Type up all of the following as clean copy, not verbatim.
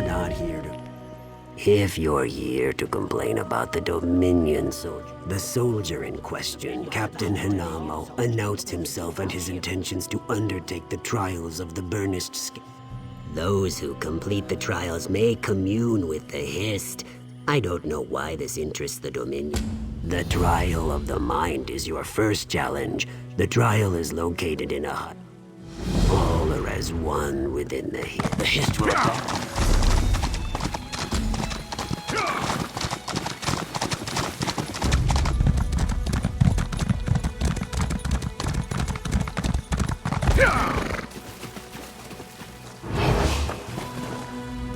not here to... If you're here to complain about the Dominion soldier, the soldier in question, Captain Hanamo, announced himself and his intentions to undertake the trials of the burnished skin. Those who complete the trials may commune with the Hist. I don't know why this interests the Dominion. The trial of the mind is your first challenge. The trial is located in a hut. All are as one within the Hist. The Hist will attack.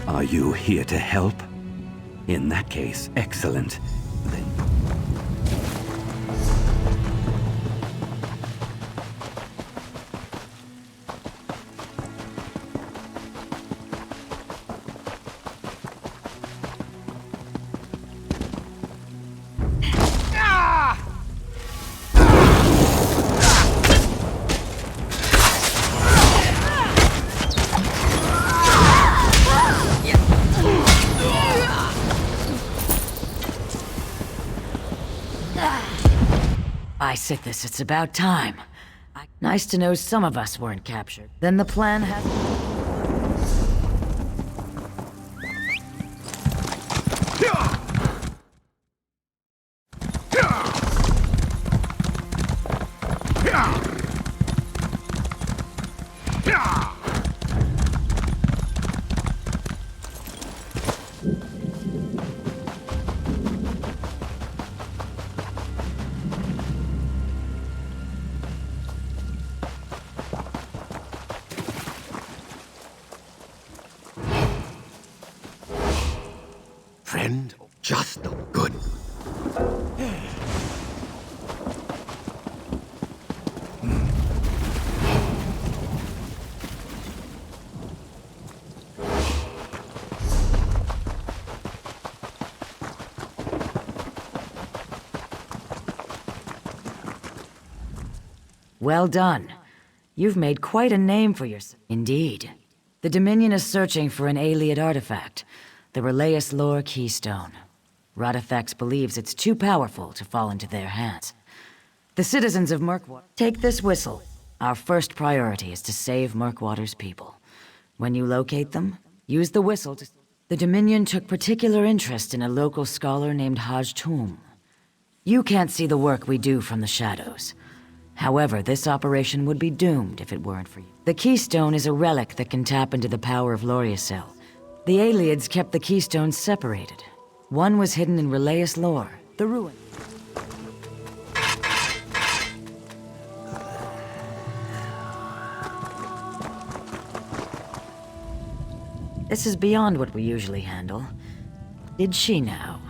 Are you here to help? In that case, excellent. Then... I sit this, it's about time. Nice to know some of us weren't captured. Then the plan has... Friend, just no good. Well done. You've made quite a name for yourself. Indeed. The Dominion is searching for an Ayleid artifact, the Relayus Lore Keystone. Radifex believes it's too powerful to fall into their hands. The citizens of Murkwater, take this whistle. Our first priority is to save Murkwater's people. When you locate them, use the whistle to... The Dominion took particular interest in a local scholar named Haj Tum. You can't see the work we do from the shadows. However, this operation would be doomed if it weren't for you. The Keystone is a relic that can tap into the power of Loriacel. The Ayleids kept the Keystones separated. One was hidden in Relayus Lore, the ruin. This is beyond what we usually handle. Did she now?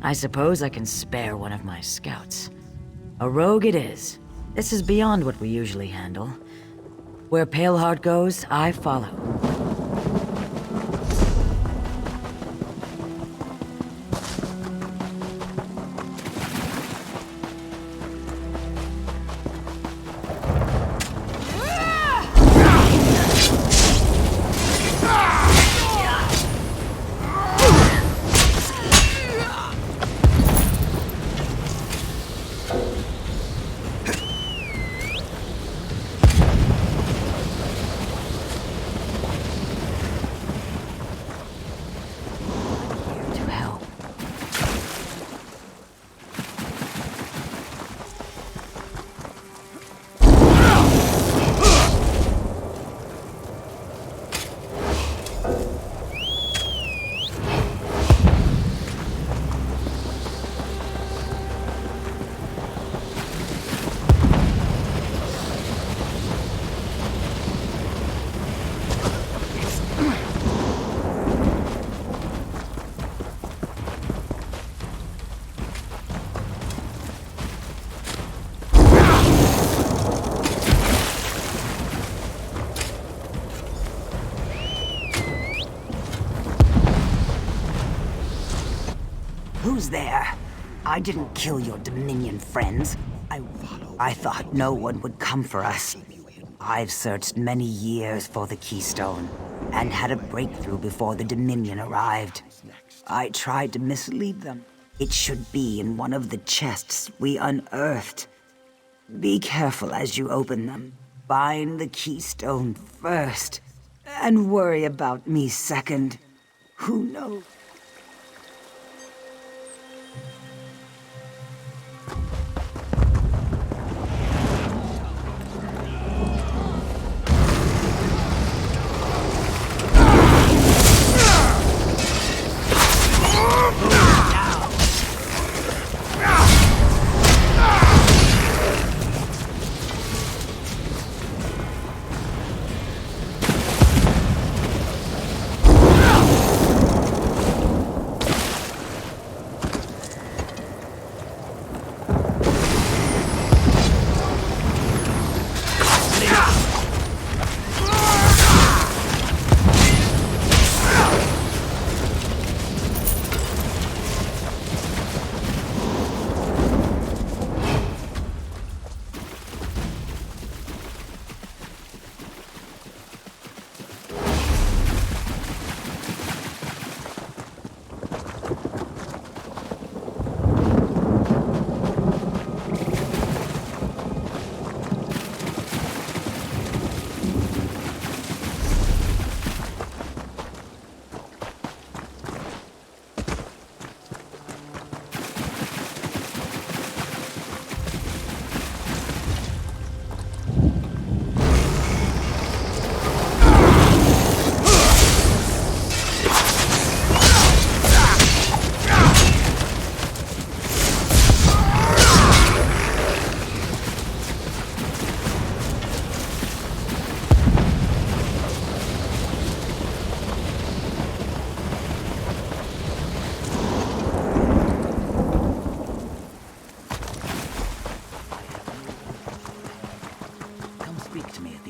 I suppose I can spare one of my scouts. A rogue it is. This is beyond what we usually handle. Where Paleheart goes, I follow. Who's there? I didn't kill your Dominion friends. I thought no one would come for us. I've searched many years for the Keystone. and had a breakthrough before the Dominion arrived. I tried to mislead them. It should be in one of the chests we unearthed. Be careful as you open them. Find the keystone first, and worry about me second. Who knows?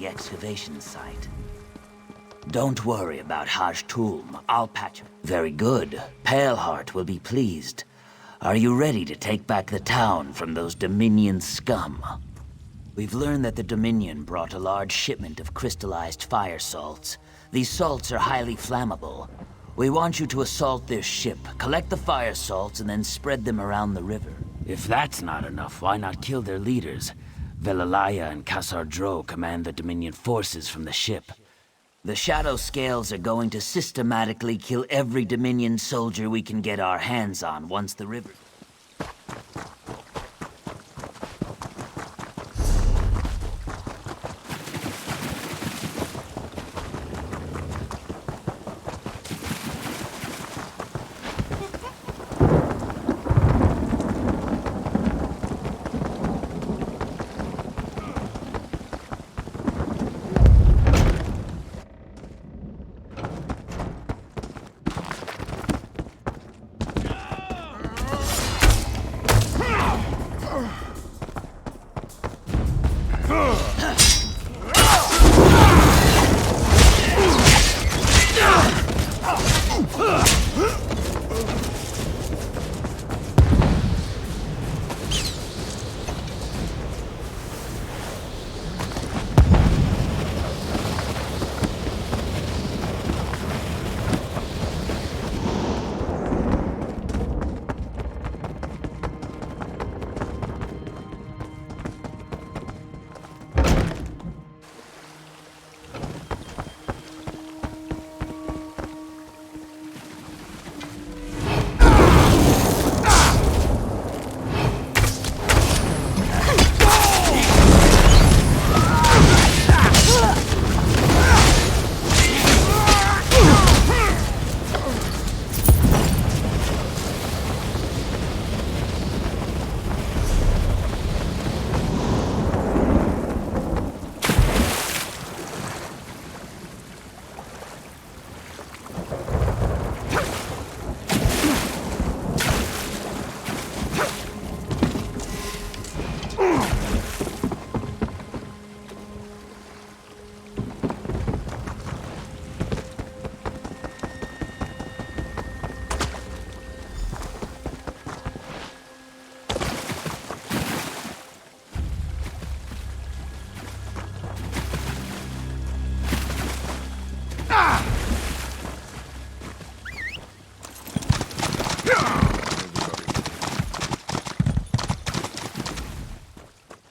Excavation site. Don't worry about Hajtum. I'll patch him. Very good. Paleheart will be pleased. Are you ready to take back the town from those Dominion scum? We've learned that the Dominion brought a large shipment of crystallized fire salts. These salts are highly flammable. We want you to assault their ship, collect the fire salts, and then spread them around the river. If that's not enough, why not kill their leaders? Velalaya and Kassar Dro command the Dominion forces from the ship. The Shadow Scales are going to systematically kill every Dominion soldier we can get our hands on once the river...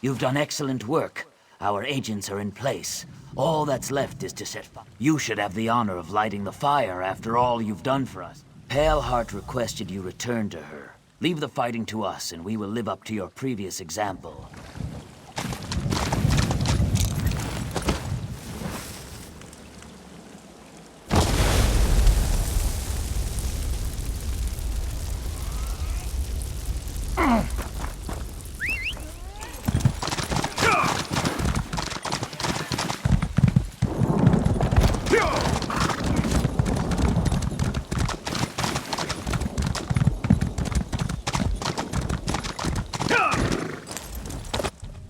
You've done excellent work. Our agents are in place. All that's left is to set fire. You should have the honor of lighting the fire after all you've done for us. Paleheart requested you return to her. Leave the fighting to us, and we will live up to your previous example.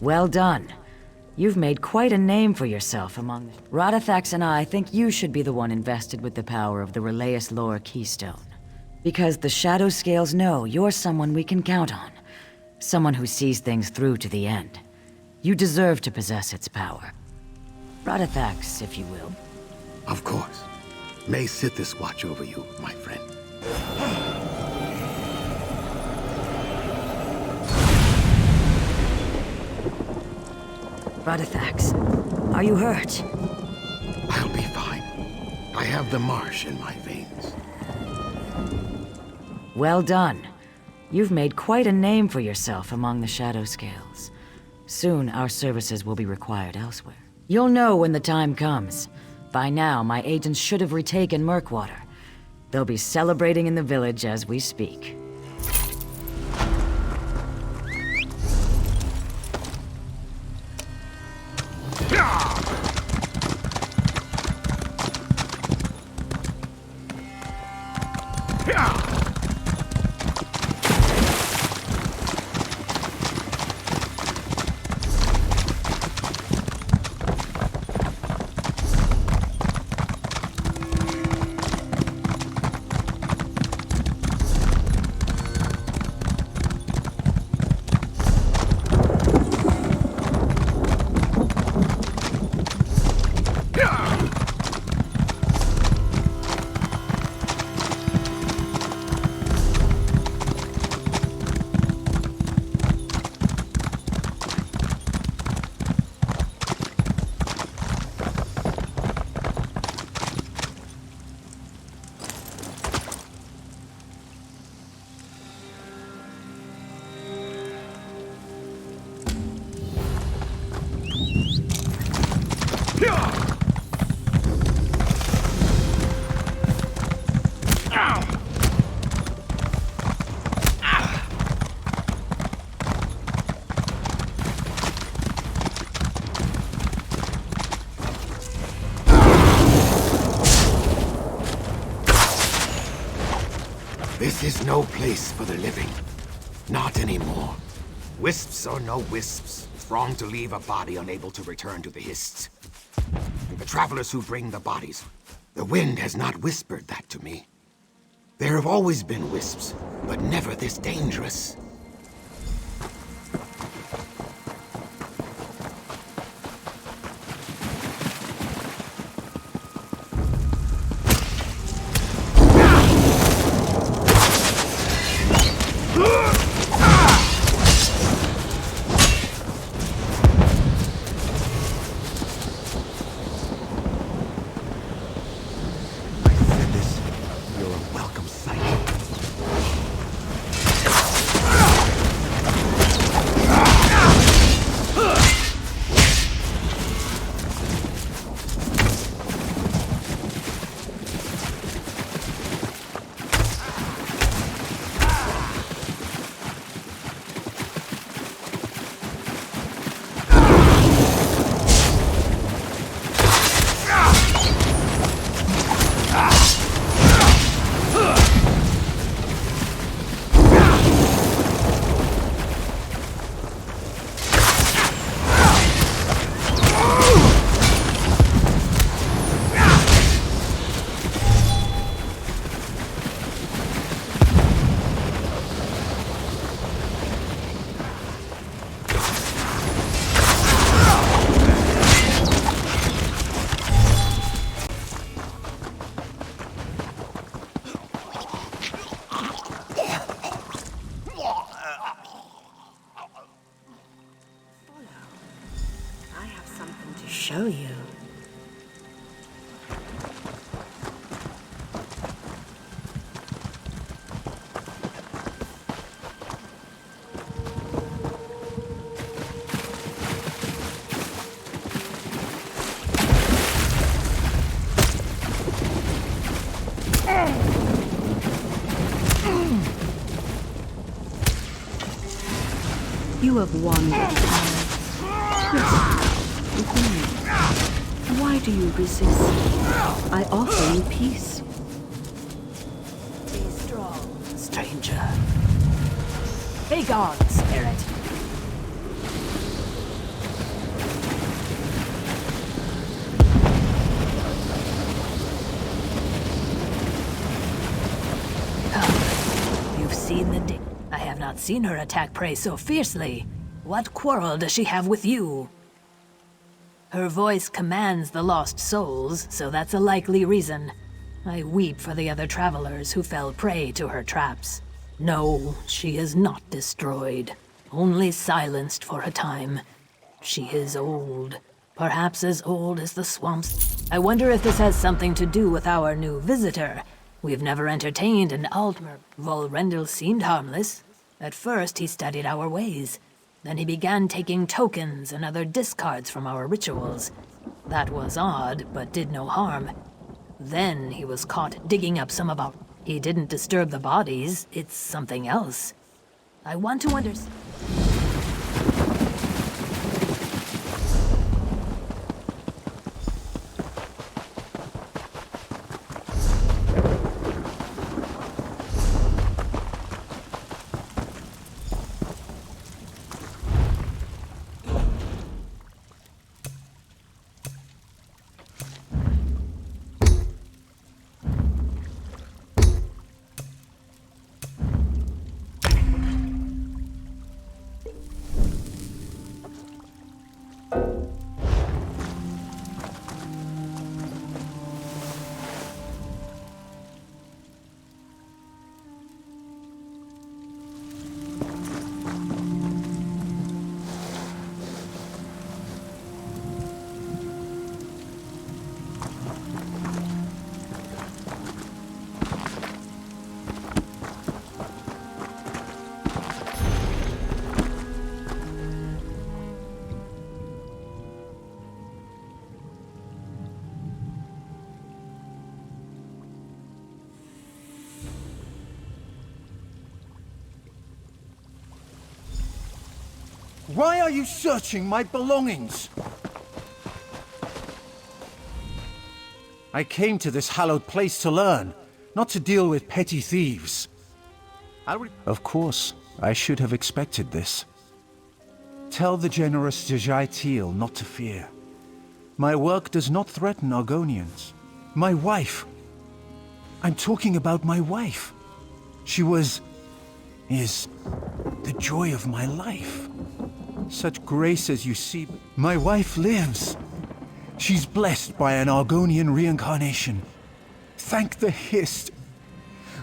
Well done. You've made quite a name for yourself among the... Radithax and I think you should be the one invested with the power of the Relayus Lore Keystone. Because the Shadow Scales know you're someone we can count on. Someone who sees things through to the end. You deserve to possess its power. Radithax, if you will. Of course. May Sithis watch over you, my friend. Radithax, are you hurt? I'll be fine. I have the marsh in my veins. Well done. You've made quite a name for yourself among the Shadow Scales. Soon, our services will be required elsewhere. You'll know when the time comes. By now, my agents should have retaken Murkwater. They'll be celebrating in the village as we speak. This is no place for the living. Not anymore. Wisps or no wisps, throng to leave a body unable to return to the Hists. And the travelers who bring the bodies, the wind has not whispered that to me. There have always been wisps, but never this dangerous. You're a welcome sight. show you. You have wandered with me. Why do you resist? I offer you peace. Be strong, stranger. Be gone, spirit. You've seen the I have not seen her attack prey so fiercely. What quarrel does she have with you? Her voice commands the lost souls, so that's a likely reason. I weep for the other travelers who fell prey to her traps. No, she is not destroyed, only silenced for a time. She is old, perhaps as old as the swamps. I wonder if this has something to do with our new visitor. We've never entertained an Altmer. Volrendel seemed harmless. At first, he studied our ways. Then he began taking tokens and other discards from our rituals. That was odd, but did no harm. Then he was caught digging up some of our... He didn't disturb the bodies, it's something else. I want to understand... Why are you searching my belongings? I came to this hallowed place to learn, not to deal with petty thieves. Of course, I should have expected this. Tell the generous Dejai not to fear. My work does not threaten Argonians. My wife. I'm talking about my wife. She is the joy of my life. Such grace as you see. My wife lives. She's blessed by an Argonian reincarnation. Thank the Hist.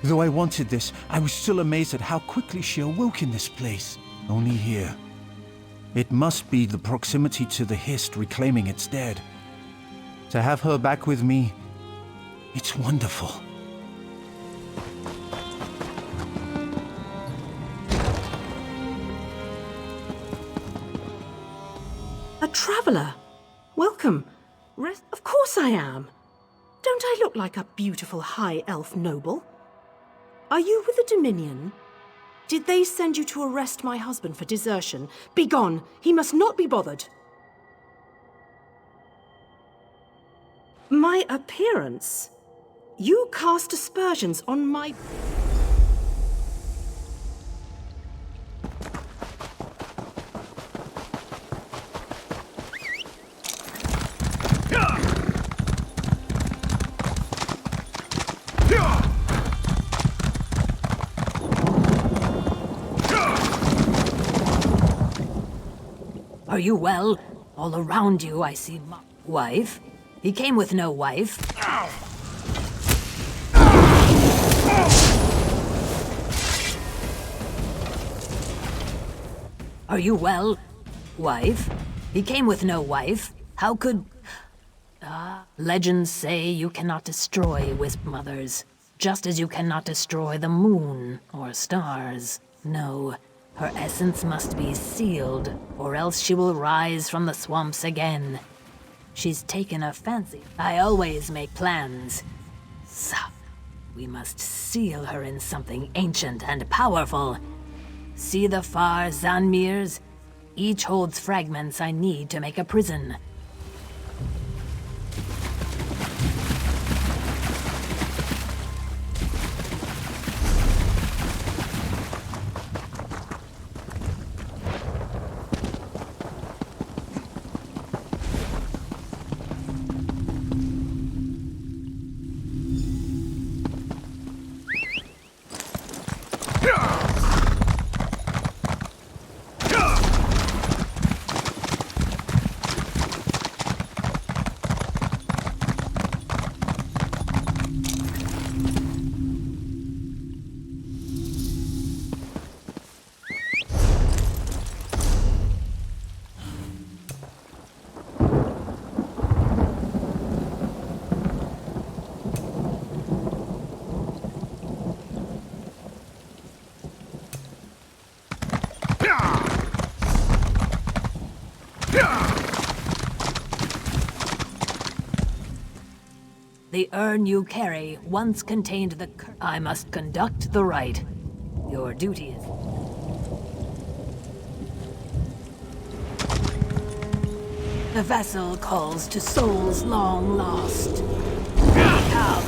Though I wanted this, I was still amazed at how quickly she awoke in this place. Only here. It must be the proximity to the Hist reclaiming its dead. To have her back with me, it's wonderful. A traveler? Welcome. Of course I am. Don't I look like a beautiful high elf noble? Are you with the Dominion? Did they send you to arrest my husband for desertion? Begone! He must not be bothered. My appearance? You cast aspersions on my... Are you well? All around you I see my wife. He came with no wife. Are you well? Wife? He came with no wife. How could... Legends say you cannot destroy Wisp Mothers, just as you cannot destroy the moon or stars. No, her essence must be sealed, or else she will rise from the swamps again. She's taken a fancy. I always make plans. So, we must seal her in something ancient and powerful. See the far Zanmirs? Each holds fragments I need to make a prison. The urn you carry once contained the I must conduct the rite. Your duty is... The vessel calls to souls long lost. Come.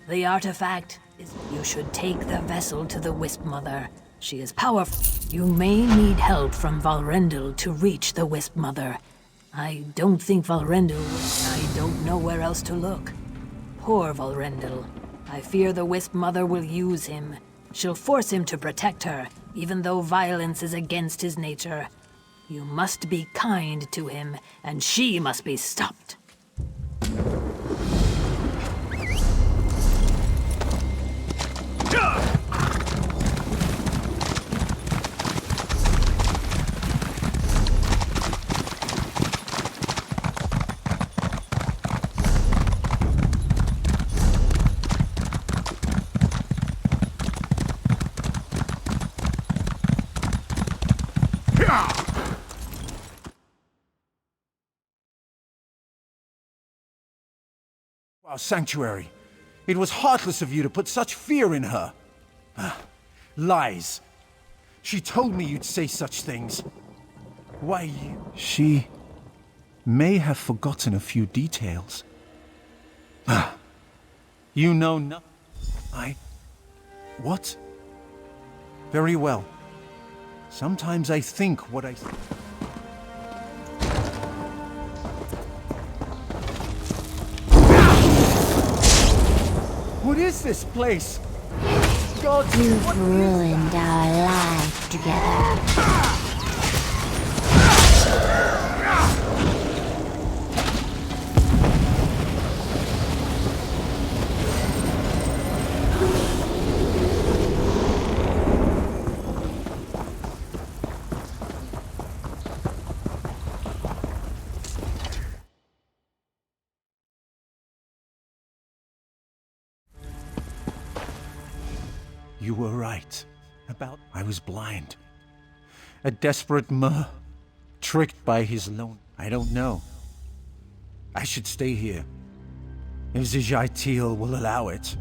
The artifact is... You should take the vessel to the Wisp Mother. She is powerful. You may need help from Valrendel to reach the Wisp Mother. I don't think Valrendel... I don't know where else to look. Poor Valrendel. I fear the Wisp Mother will use him. She'll force him to protect her, even though violence is against his nature. You must be kind to him, and she must be stopped. Our sanctuary. It was heartless of you to put such fear in her. Lies. She told me you'd say such things. Why you... She may have forgotten a few details. You know nothing. What? Very well. Sometimes I think what I... What is this place? God, you've ruined our life together. You were right. I was blind. A desperate mer. Tricked by his lone... I don't know. I should stay here. If Zijaitil will allow it.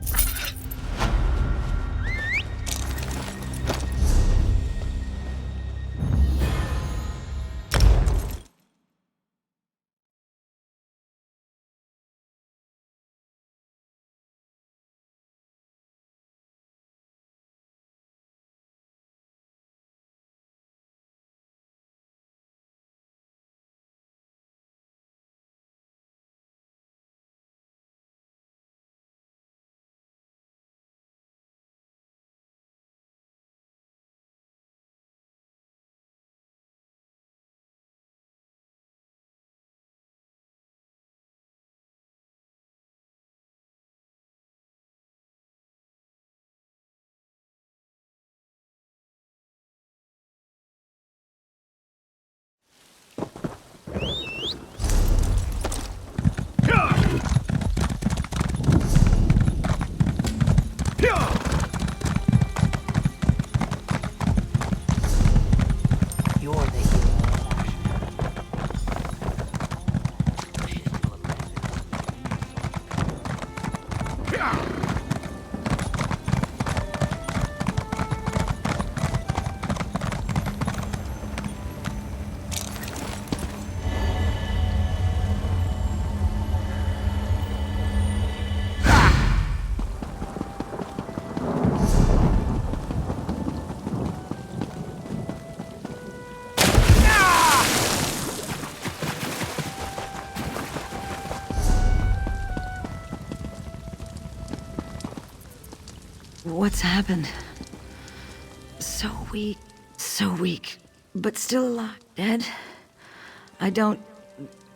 What's happened? So weak, but still alive. Dead?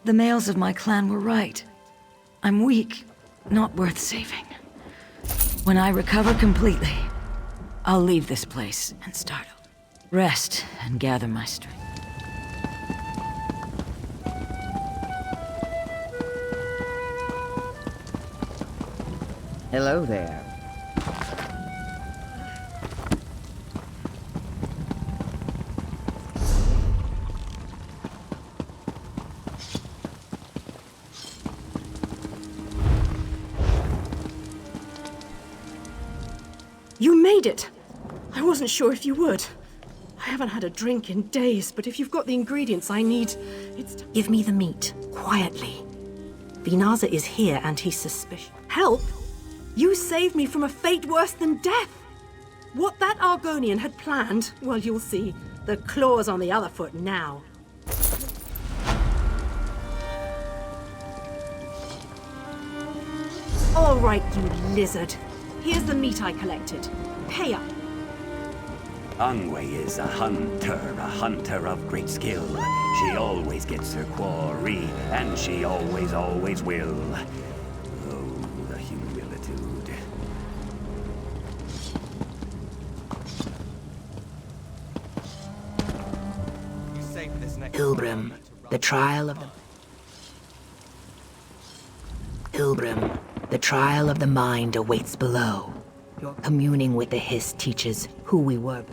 The males of my clan were right. I'm weak, not worth saving. When I recover completely, I'll leave this place and start over. Rest and gather my strength. Hello there. You made it! I wasn't sure if you would. I haven't had a drink in days, but if you've got the ingredients I need, Give me the meat, quietly. Vinaza is here and he's suspicious. Help? You saved me from a fate worse than death! What that Argonian had planned, well, you'll see. The claw's on the other foot now. All right, you lizard. Here's the meat I collected. Pay up. Angway is a hunter of great skill. She always gets her quarry, and she always will. Oh, the humilitude. Pilgrim, the trial of the... Pilgrim, the trial of the mind awaits below. Your communing with the Hiss teaches who we were.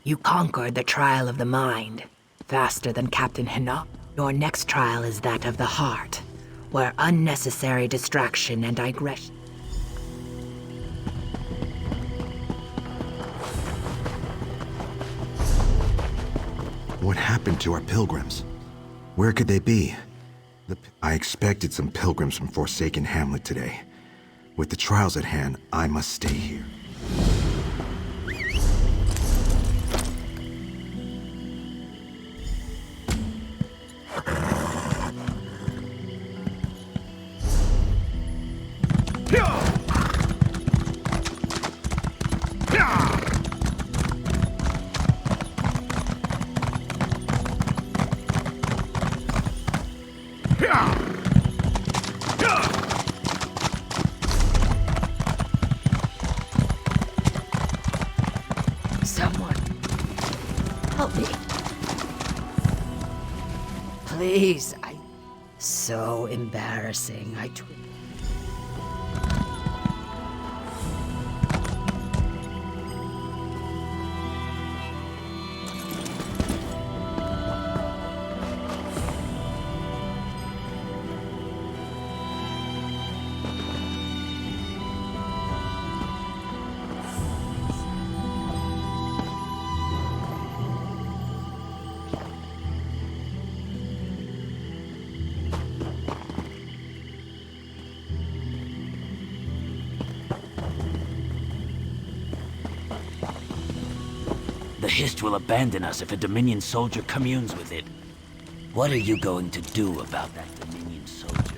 You conquered the trial of the mind, faster than Captain Hina. Your next trial is that of the heart, where unnecessary distraction and digression. What happened to our pilgrims? Where could they be? I expected some pilgrims from Forsaken Hamlet today. With the trials at hand, I must stay here. Someone, help me. Please, So embarrassing. The Hist will abandon us if a Dominion soldier communes with it. What are you going to do about that Dominion soldier?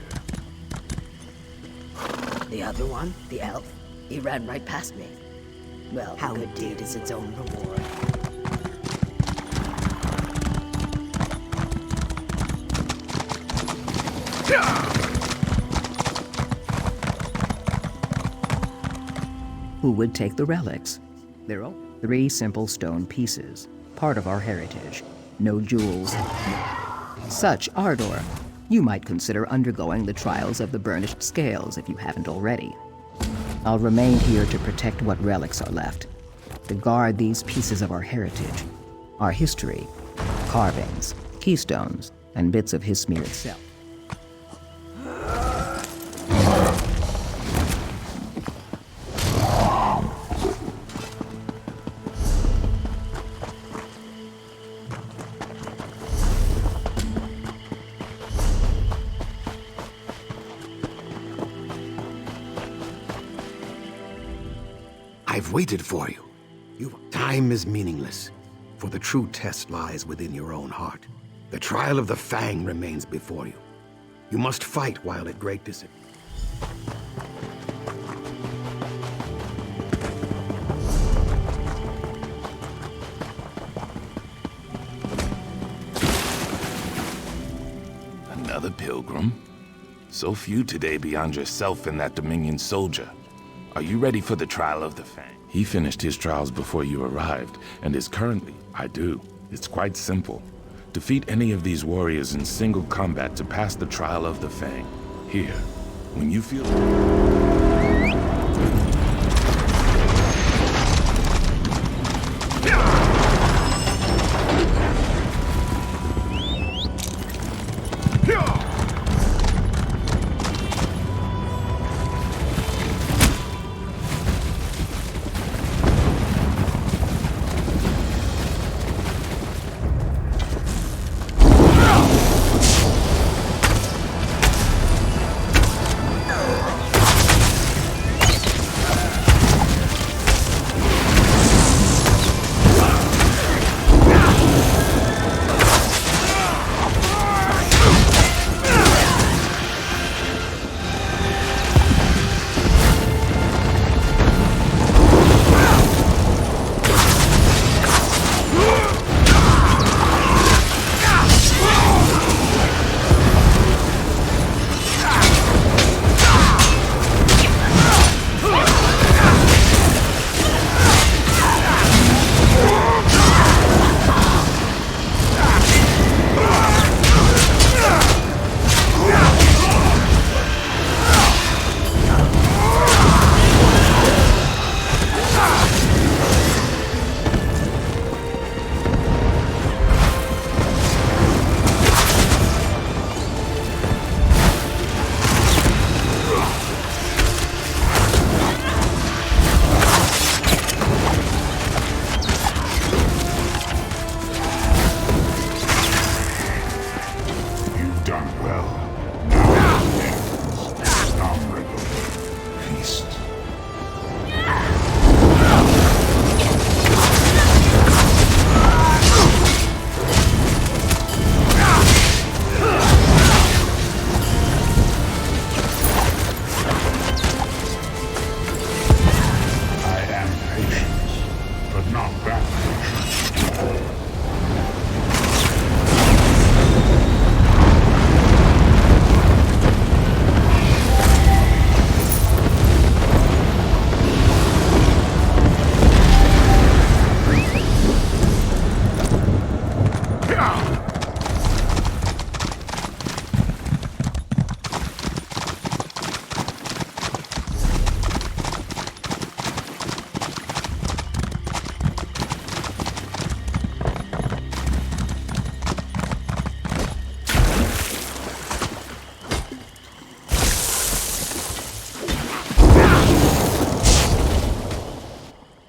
The other one, the elf, he ran right past me. Well, a good deed is its own reward. Who would take the relics? They're all 3 simple stone pieces, part of our heritage. No jewels. Such ardor. You might consider undergoing the trials of the burnished scales if you haven't already. I'll remain here to protect what relics are left, to guard these pieces of our heritage, our history, carvings, keystones, and bits of Hismir itself. I've waited for you. Time is meaningless, for the true test lies within your own heart. The trial of the Fang remains before you. You must fight while at great disadvantage. Another pilgrim? So few today beyond yourself and that Dominion soldier. Are you ready for the trial of the Fang? He finished his trials before you arrived, and is currently... I do. It's quite simple. Defeat any of these warriors in single combat to pass the trial of the Fang. Here, when you feel...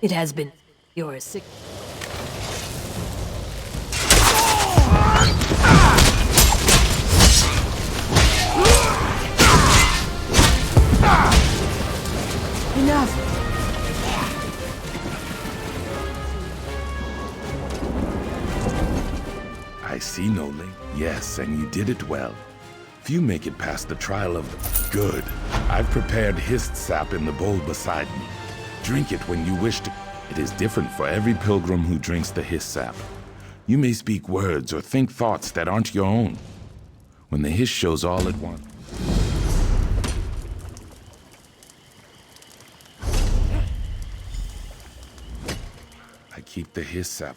It has been your sick. Enough! I see no link. Yes, and you did it well. Few make it past the trial of the... Good. I've prepared hist sap in the bowl beside me. Drink it when you wish to. It is different for every pilgrim who drinks the hist sap. You may speak words or think thoughts that aren't your own. When the hist shows all at once. I keep the hist sap.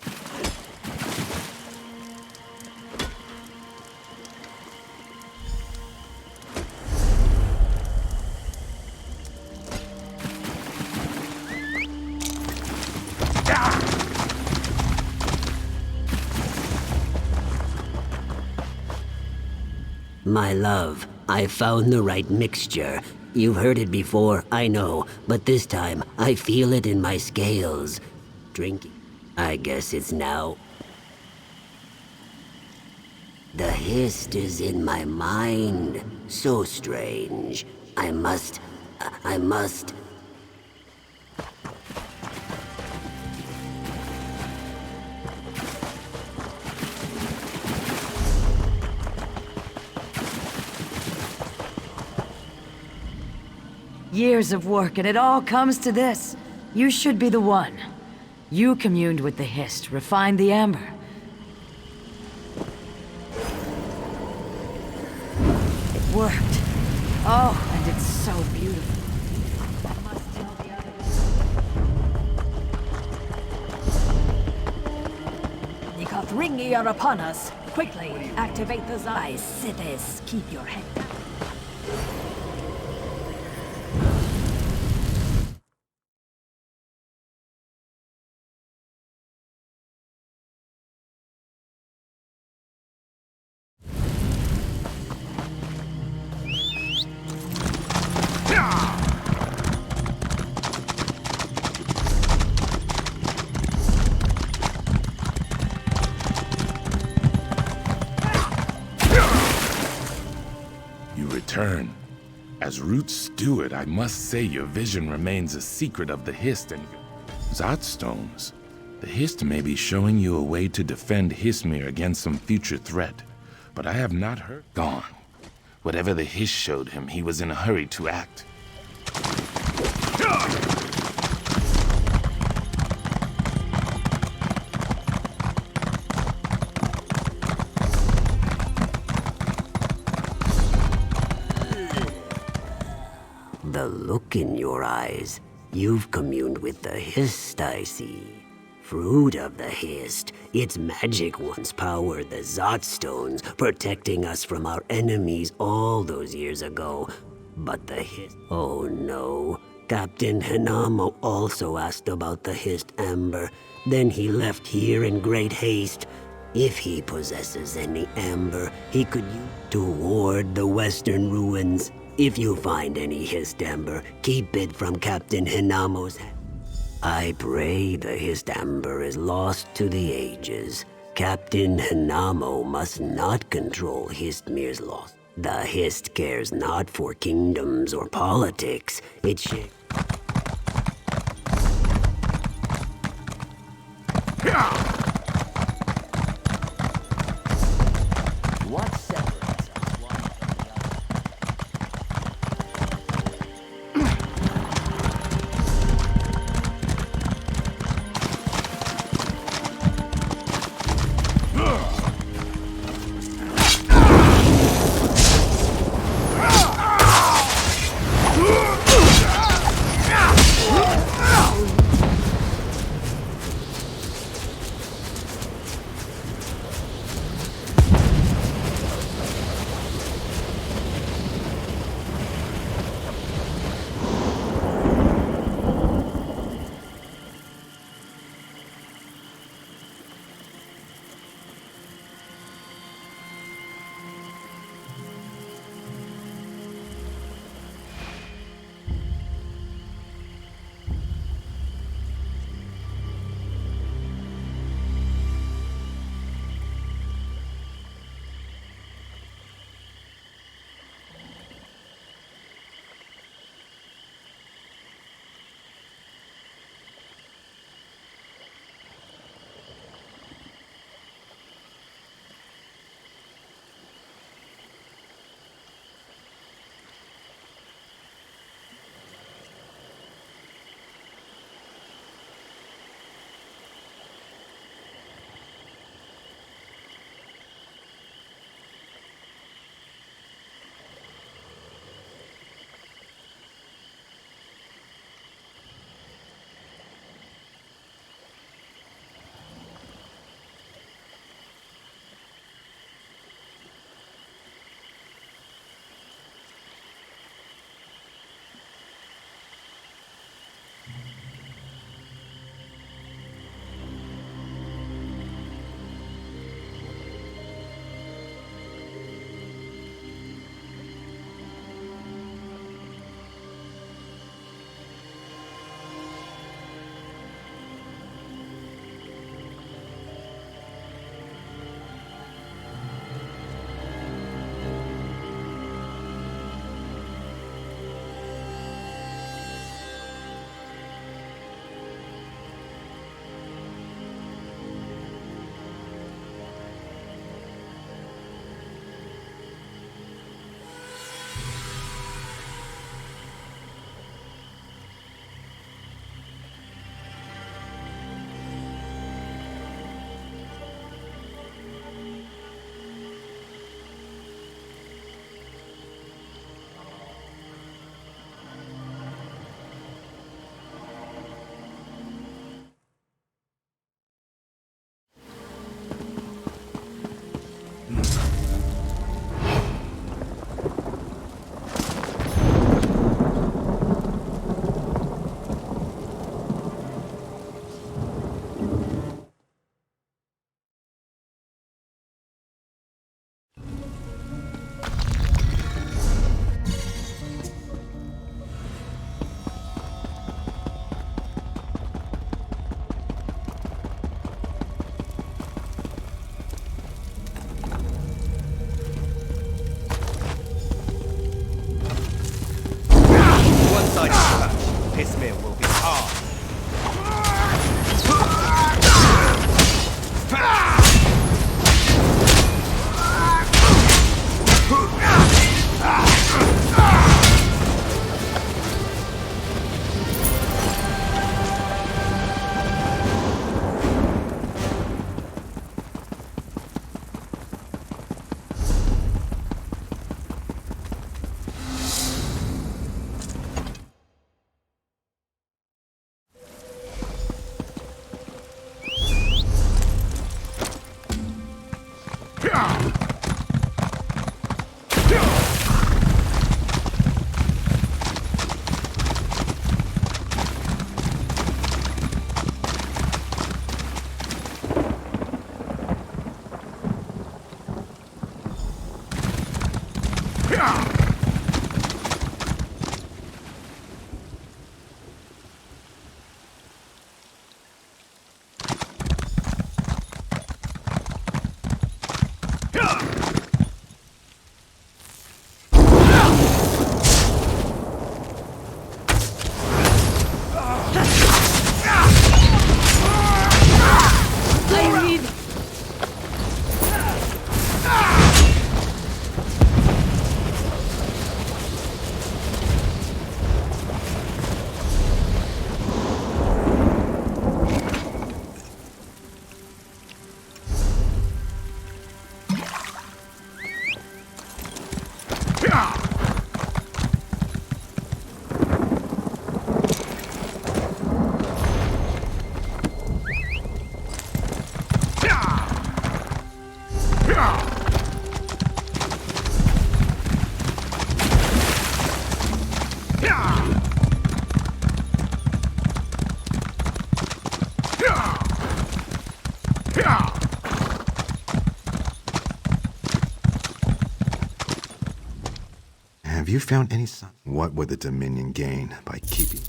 My love, I found the right mixture. You've heard it before, I know, but this time I feel it in my scales. Drinking. I guess it's now. The hist is in my mind. So strange. I must. Years of work, and it all comes to this. You should be the one. You communed with the hist, refined the amber. It worked. Oh, and it's so beautiful. I must tell the others. Nikothringi are upon us. Quickly, activate the Zai. Cities, keep your head down. Return. As Root's steward, I must say your vision remains a secret of the hist and Zotstones. The hist may be showing you a way to defend Hismir against some future threat, but I have not heard. Gone. Whatever the hist showed him, he was in a hurry to act. The look in your eyes. You've communed with the hist, I see. Fruit of the hist. Its magic once powered the Zotstones, protecting us from our enemies all those years ago. But the hist... Oh no. Captain Hinamo also asked about the hist amber. Then he left here in great haste. If he possesses any amber, he could use to ward the western ruins. If you find any hist amber, keep it from Captain Hinamo's hand. I pray the hist amber is lost to the ages. Captain Hinamo must not control Histmir's loss. The hist cares not for kingdoms or politics. It should... What separates us one from the other? This meal will be hard. Have you found any sign? What would the Dominion gain by keeping?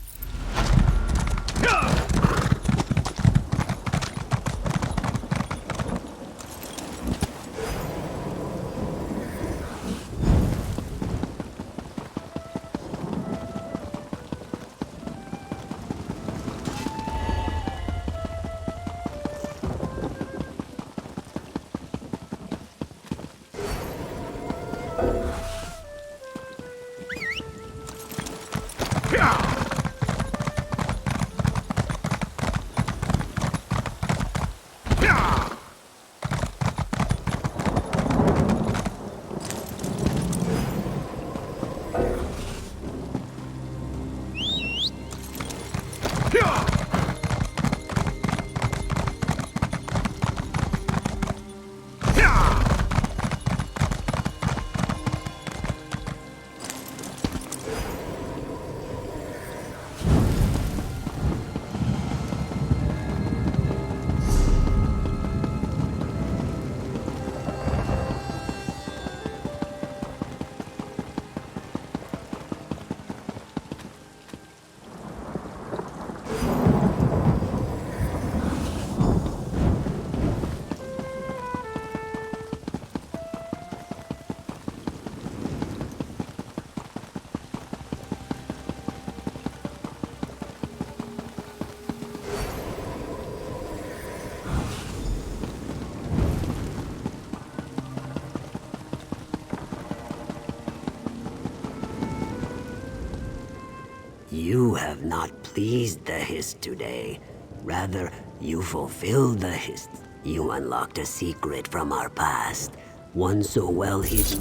You have not pleased the Hist today. Rather, you fulfilled the Hist. You unlocked a secret from our past, one so well hidden.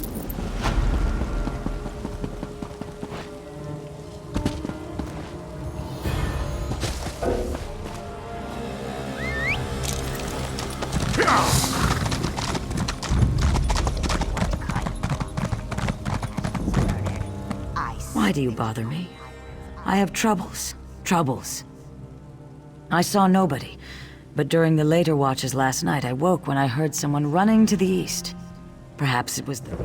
Why do you bother me? I have troubles. Troubles. I saw nobody, but during the later watches last night, I woke when I heard someone running to the east. Perhaps it was the...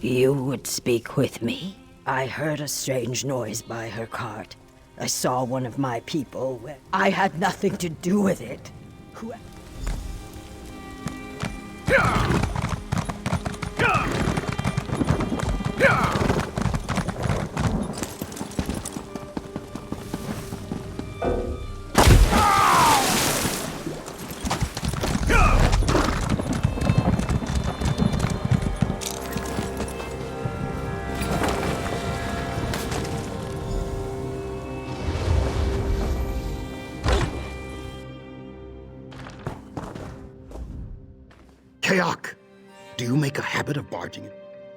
You would speak with me? I heard a strange noise by her cart. I saw one of my people. I had nothing to do with it. Who... Kayak, do you make a habit of barging in?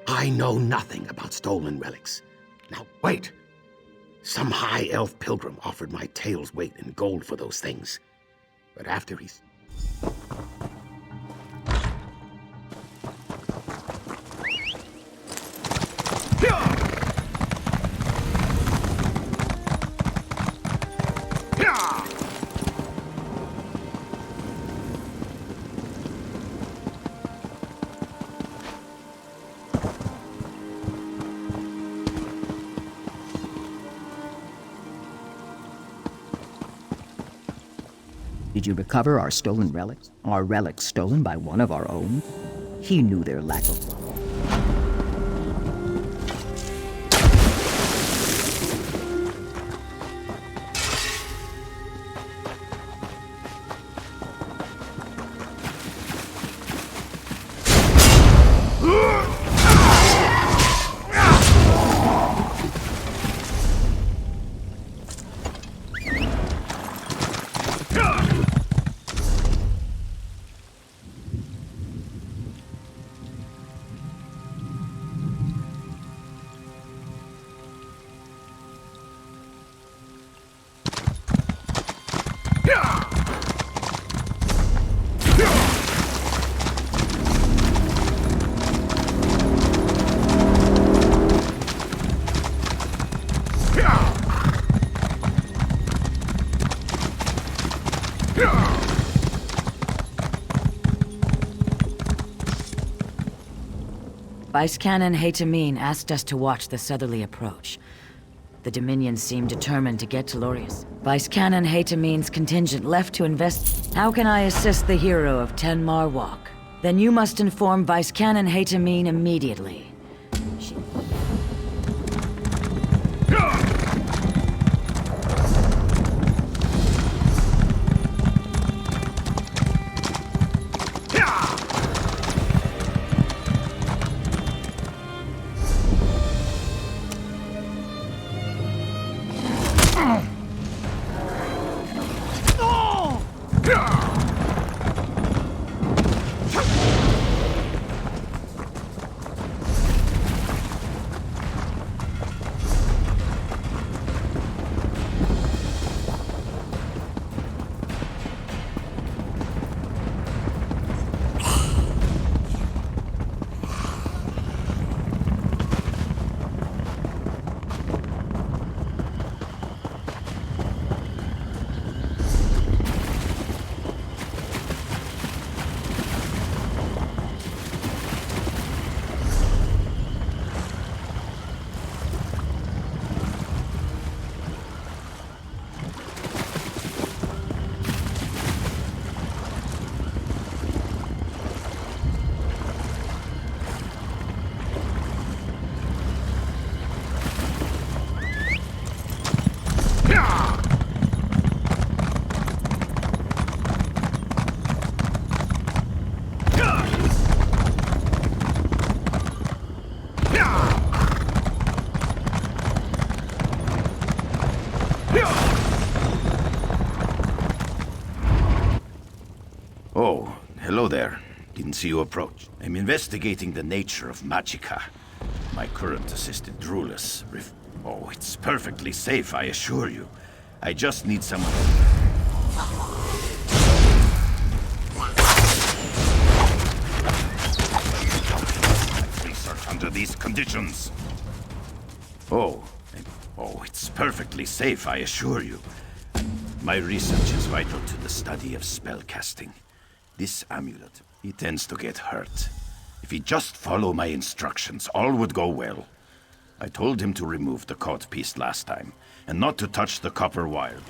I know nothing about stolen relics. Now, wait. Some high elf pilgrim offered my tail's weight in gold for those things. But after he's... Did you recover our stolen relics? Our relics stolen by one of our own? He knew their lack of... Vice Canon Haytamine asked us to watch the southerly approach. The Dominion seemed determined to get to Lorius. Vice Canon Haytamine's contingent left to invest... How can I assist the hero of Tenmar Walk? Then you must inform Vice Canon Haytamine immediately. there. Didn't see you approach. I'm investigating the nature of magicka. My current assistant, Drulis. Oh, it's perfectly safe, I assure you. I just need someone... Research under these conditions. Oh, it's perfectly safe, I assure you. My research is vital to the study of spellcasting. This amulet, he tends to get hurt. If he'd just follow my instructions, all would go well. I told him to remove the caught piece last time, and not to touch the copper wire.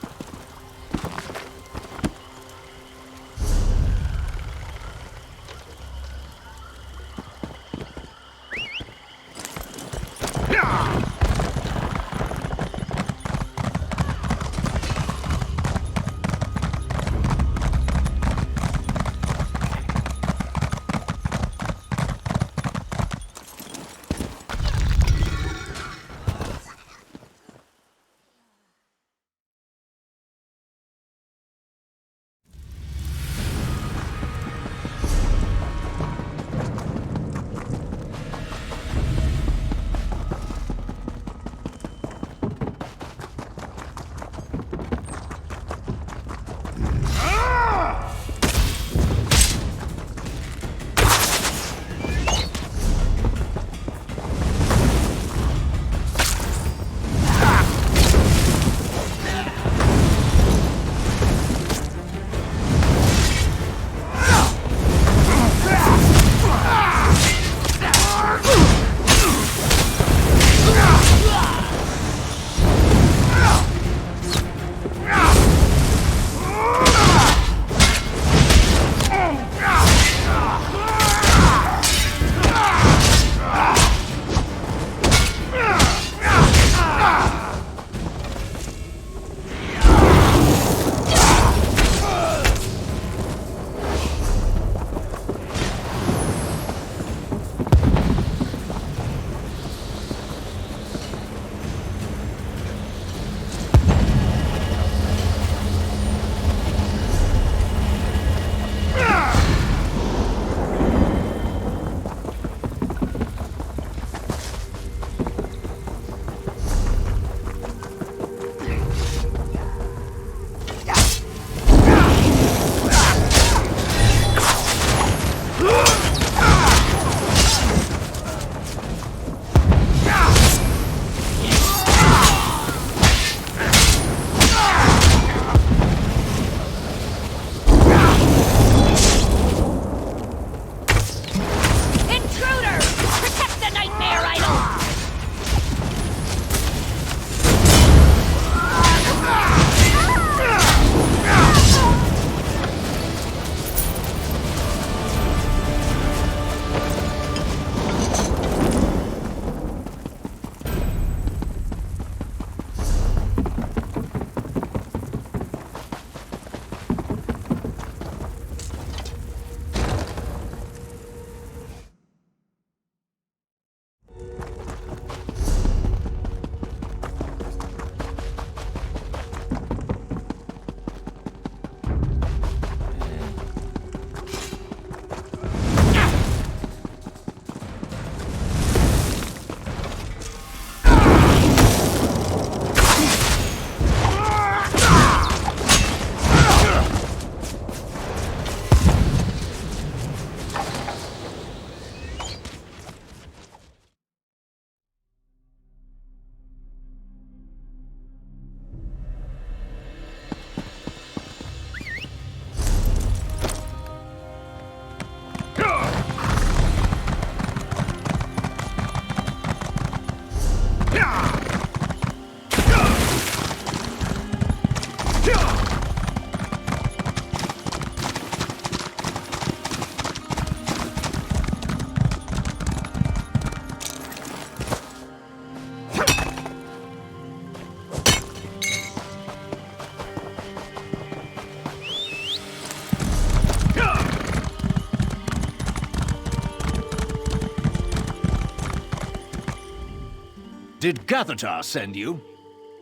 Did Gathatar send you?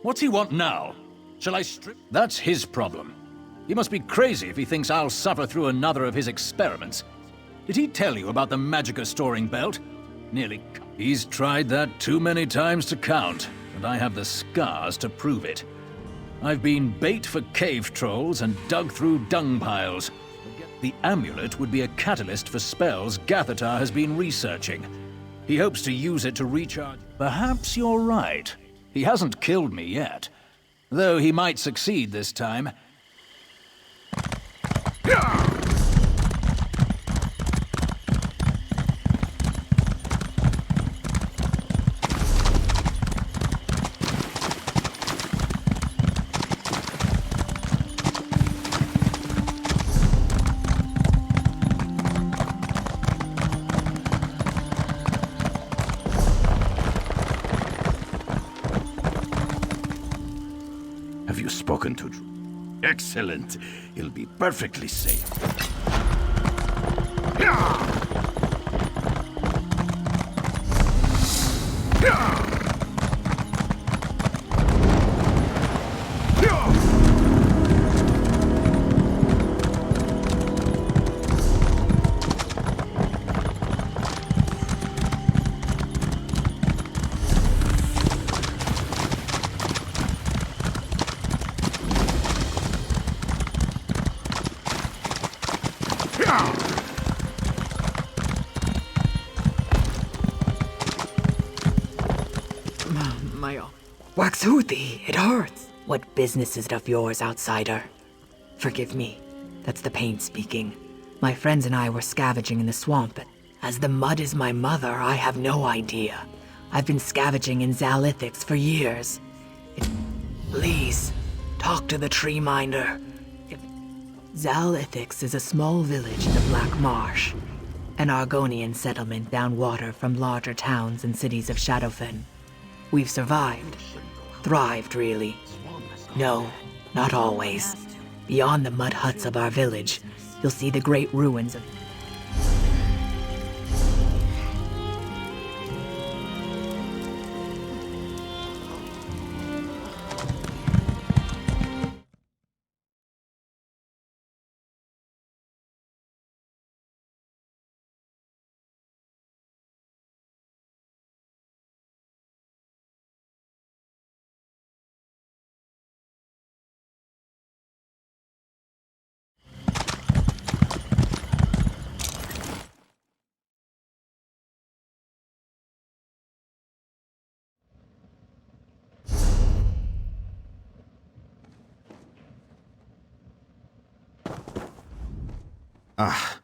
What's he want now? Shall I strip? That's his problem. He must be crazy if he thinks I'll suffer through another of his experiments. Did he tell you about the Magicka storing belt? Nearly. He's tried that too many times to count, and I have the scars to prove it. I've been bait for cave trolls and dug through dung piles. The amulet would be a catalyst for spells Gathatar has been researching. He hopes to use it to recharge. Perhaps you're right. He hasn't killed me yet. Though he might succeed this time. Have you spoken to Drew? Excellent. He'll be perfectly safe. Waxuthi, it hurts. What business is it of yours, outsider? Forgive me. That's the pain speaking. My friends and I were scavenging in the swamp, but as the mud is my mother, I have no idea. I've been scavenging in Zalithics for years. Please, talk to the tree minder. Zalithics is a small village in the Black Marsh, an Argonian settlement downwater from larger towns and cities of Shadowfen. We've survived. Thrived, really. No, not always. Beyond the mud huts of our village, you'll see the great ruins of... Ah,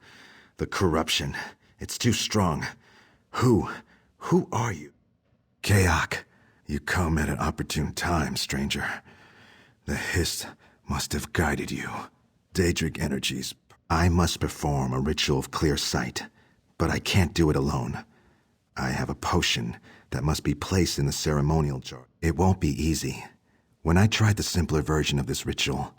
the corruption. It's too strong. Who are you? Kaok, you come at an opportune time, stranger. The Hist must have guided you. Daedric energies. I must perform a ritual of clear sight, but I can't do it alone. I have a potion that must be placed in the ceremonial jar. It won't be easy. When I tried the simpler version of this ritual,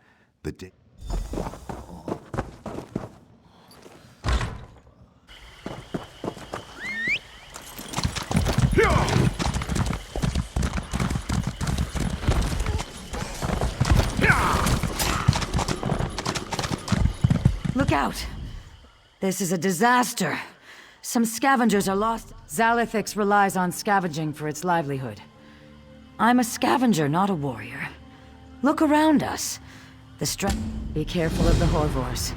Look out! This is a disaster. Some scavengers are lost. Zalithics relies on scavenging for its livelihood. I'm a scavenger, not a warrior. Look around us. Be careful of the Horvors.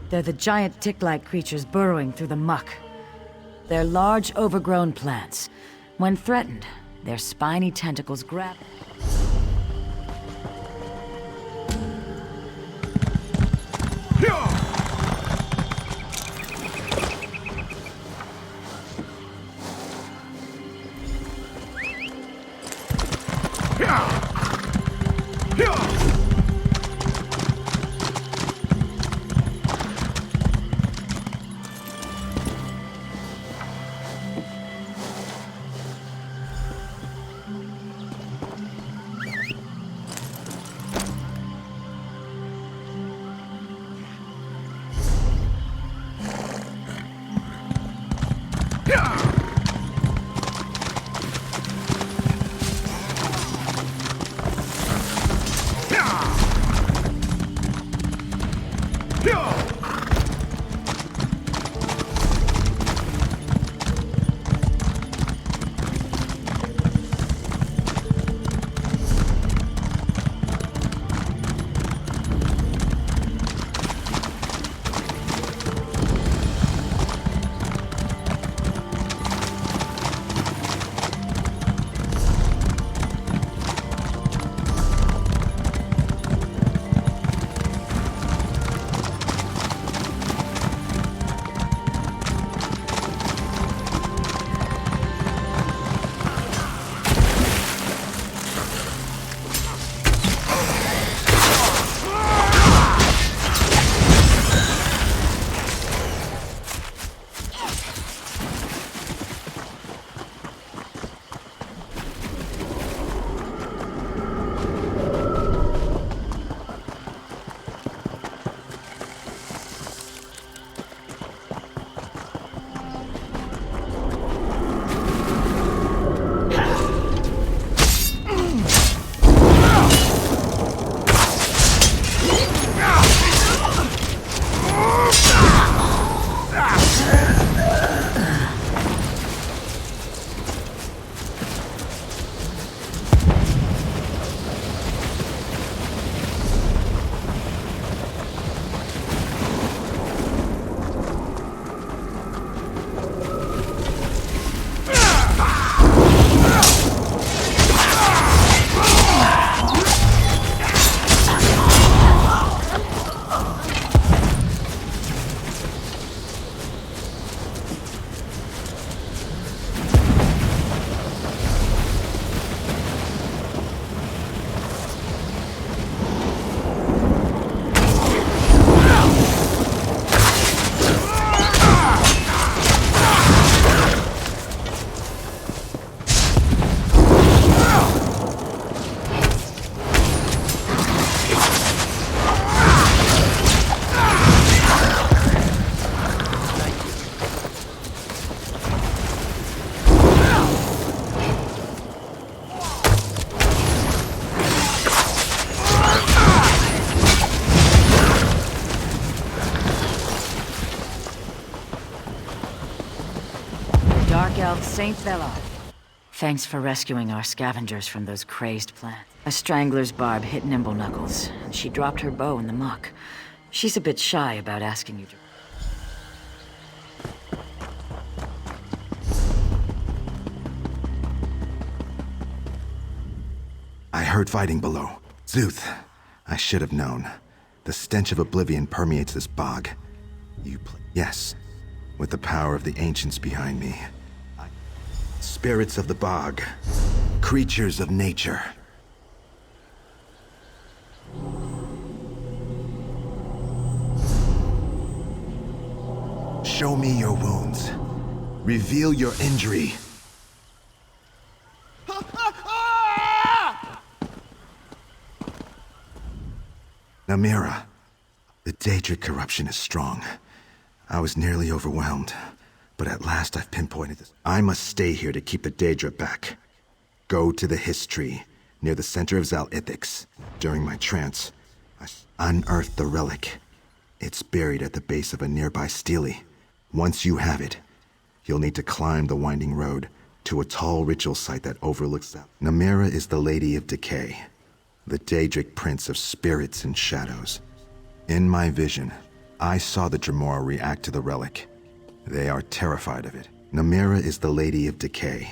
They're the giant tick-like creatures burrowing through the muck. They're large, overgrown plants. When threatened, their spiny tentacles grab... Dark Elf Saint Bellar. Thanks for rescuing our scavengers from those crazed plants. A strangler's barb hit Nimble Knuckles, and she dropped her bow in the muck. She's a bit shy about asking you to... I heard fighting below. Zuth, I should have known. The stench of oblivion permeates this bog. Yes, with the power of the ancients behind me. Spirits of the bog. Creatures of nature. Show me your wounds. Reveal your injury. Namira, the Daedric corruption is strong. I was nearly overwhelmed, but at last I've pinpointed this. I must stay here to keep the Daedra back. Go to the Hiss Tree, near the center of Zal-Ithix. During my trance, I unearthed the relic. It's buried at the base of a nearby stele. Once you have it, you'll need to climb the winding road to a tall ritual site that overlooks that. Namira is the Lady of Decay, the Daedric prince of spirits and shadows. In my vision, I saw the Dremora react to the relic. They are terrified of it. Namira is the Lady of Decay.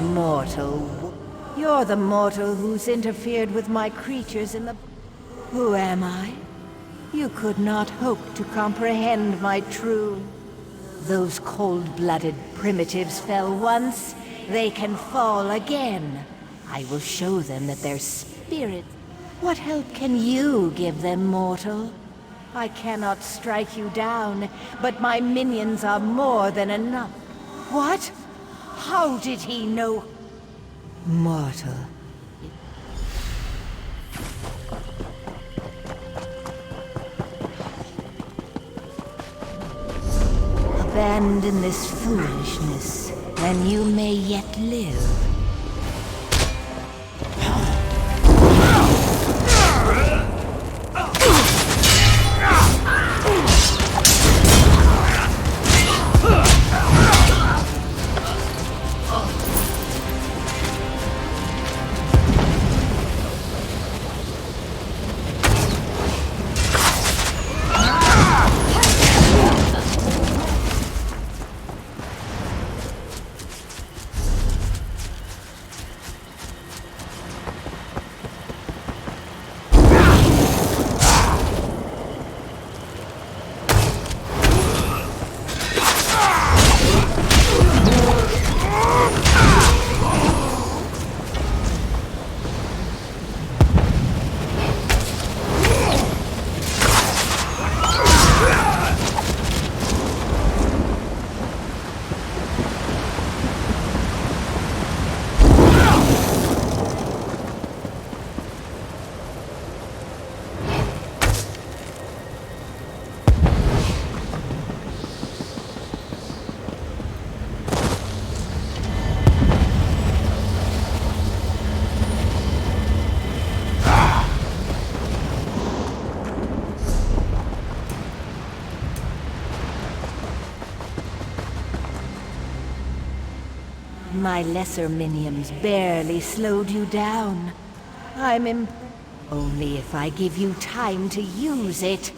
Mortal. You're the mortal who's interfered with my creatures in the... Who am I? You could not hope to comprehend my true... Those cold-blooded primitives fell once, they can fall again. I will show them that their spirit... What help can you give them, mortal? I cannot strike you down, but my minions are more than enough. What? How did he know? Mortal. Abandon this foolishness, and you may yet live. My lesser minions barely slowed you down. Only if I give you time to use it.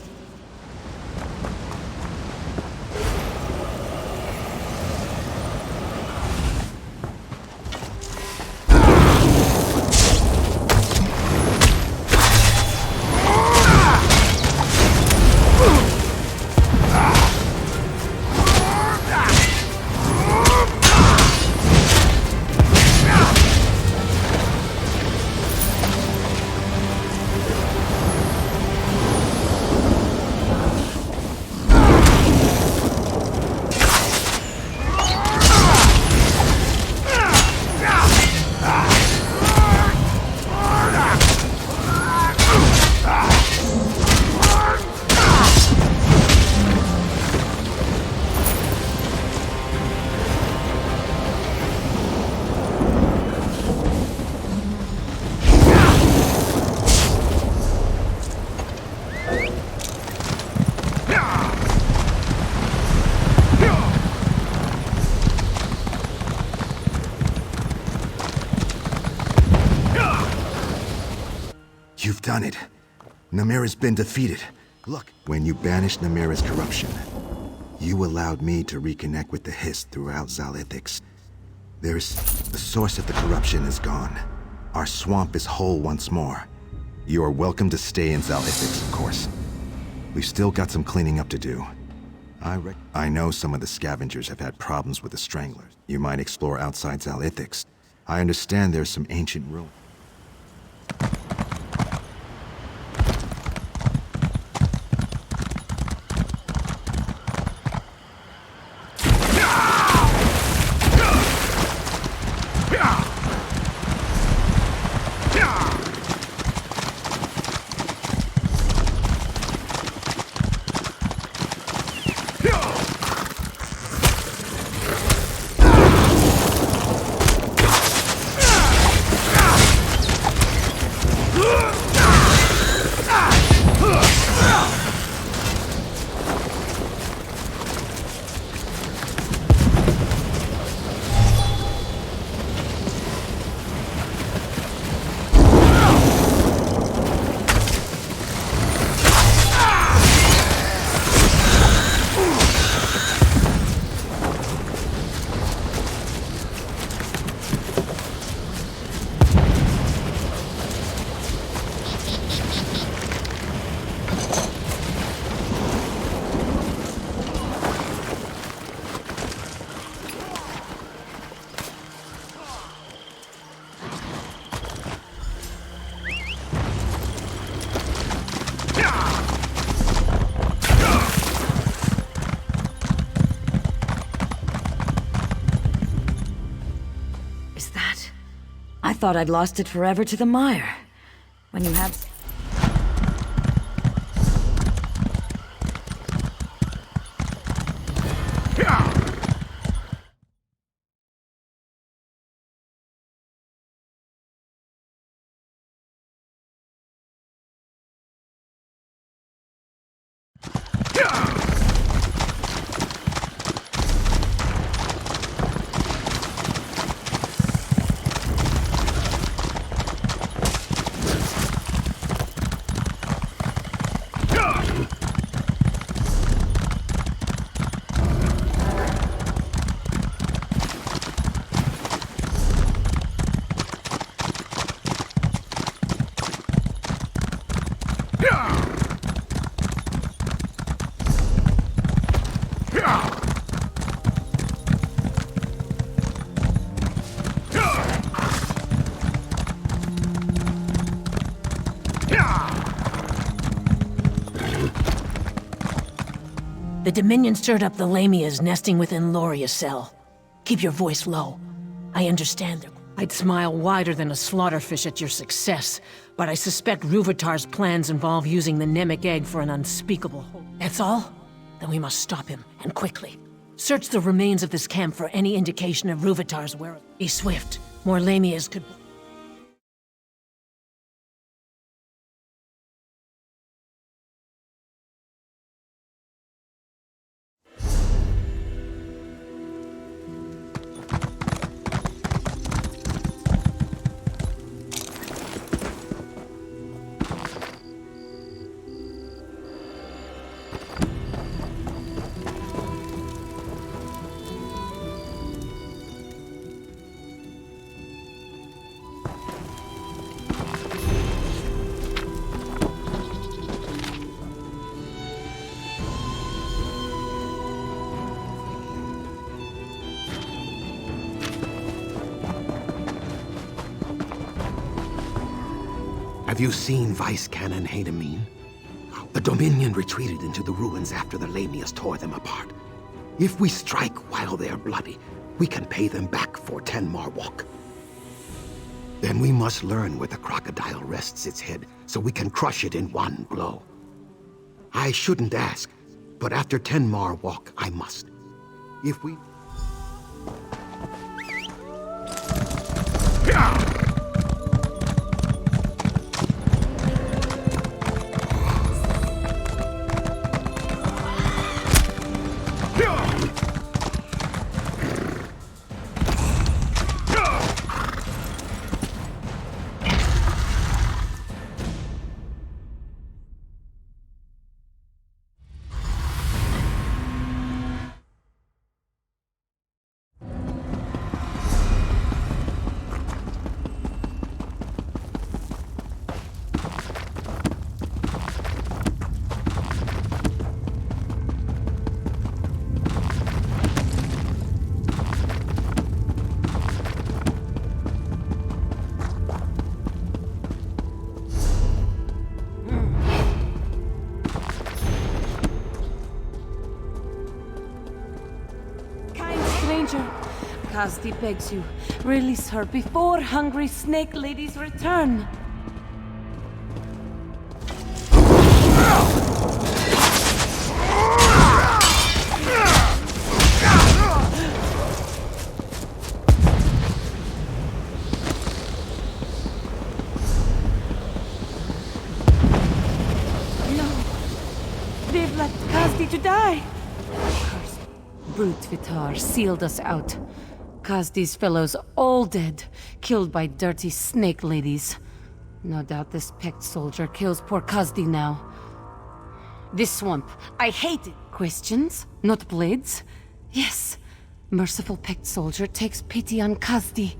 You've done it. Namira's been defeated. Look, when you banished Namira's corruption, you allowed me to reconnect with the Hist throughout Zalithix. The source of the corruption is gone. Our swamp is whole once more. You are welcome to stay in Zalithix, of course. We've still got some cleaning up to do. I know some of the scavengers have had problems with the Stranglers. You might explore outside Zalithix. I understand there's some ancient ruins. I thought I'd lost it forever to the mire. When you have... The Dominion stirred up the Lamias nesting within Loria's cell. Keep your voice low. I understand. I'd smile wider than a slaughterfish at your success, but I suspect Ruvatar's plans involve using the Nemic egg for an unspeakable hope. That's all? Then we must stop him, and quickly. Search the remains of this camp for any indication of Ruvatar's whereabouts. Be swift. More Lamias could... Have you seen Vice Canon Hadamine? The Dominion retreated into the ruins after the Lamias tore them apart. If we strike while they're bloody, we can pay them back for 10 Marwalk. Then we must learn where the crocodile rests its head, so we can crush it in one blow. I shouldn't ask, but after 10 Marwalk, I must. If we... Kazdi begs you, release her before hungry snake ladies return. No, they've left Kazdi to die. Cursed brute Vitar sealed us out. Kazdi's fellows all dead, killed by dirty snake ladies. No doubt this Pecked soldier kills poor Kazdi now. This swamp, I hate it! Questions? Not blades? Yes. Merciful Pecked soldier takes pity on Kazdi.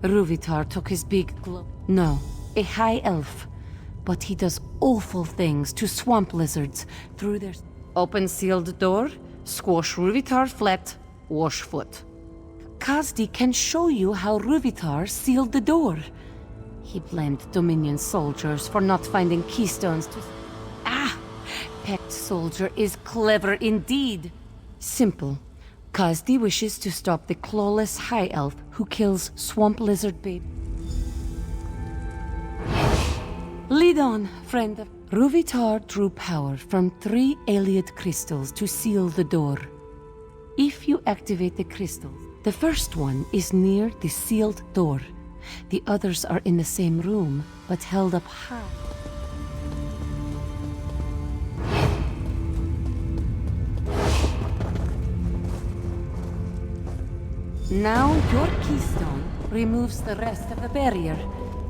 Ruvitar took his big glow. No, a high elf. But he does awful things to swamp lizards through their... Open sealed door, squash Ruvitar flat, wash foot. Kazdi can show you how Ruvitar sealed the door. He blamed Dominion soldiers for not finding keystones to... Ah! Pecked soldier is clever indeed. Simple. Kazdi wishes to stop the clawless high elf who kills swamp lizard babe. Lead on, friend. Ruvitar drew power from 3 Ayleid crystals to seal the door. If you activate the crystals, the first one is near the sealed door. The others are in the same room, but held up high. Now your keystone removes the rest of the barrier.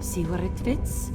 See where it fits?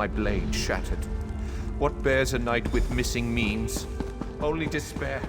My blade shattered. What bears a knight with missing means? Only despair.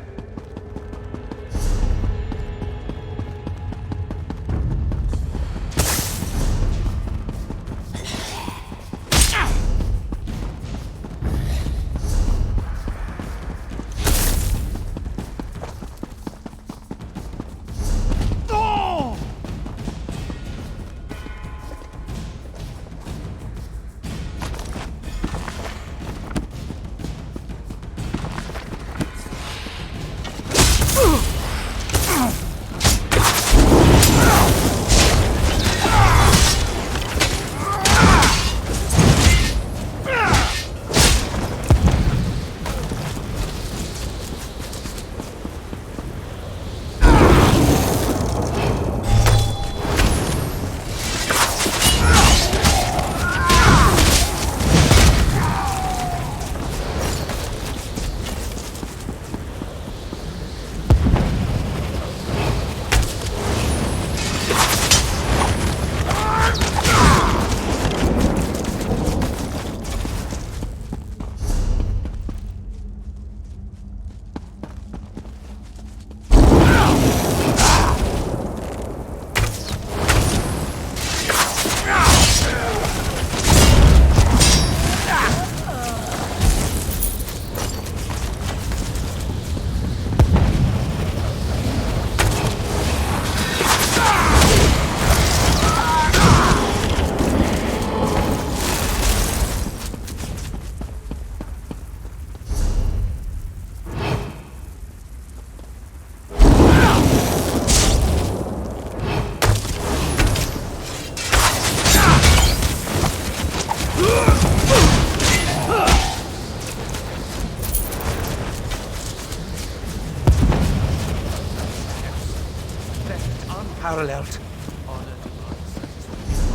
unparalleled. Honor demands satisfaction.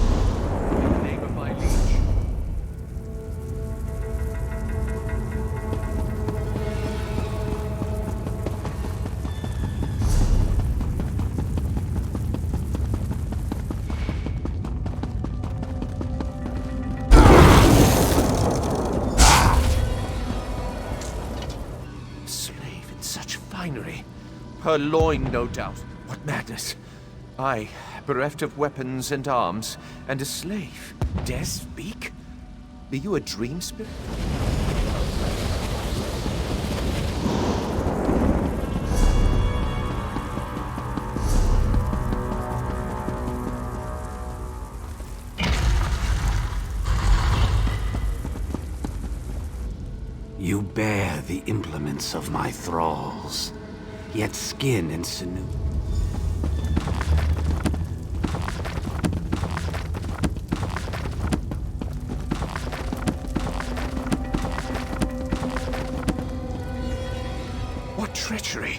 In the name of my liege. Slave in such finery. Her loin, no doubt. What madness. I, bereft of weapons and arms, and a slave, dare speak? Are you a dream spirit? You bear the implements of my thralls, yet skin and sinew. What treachery!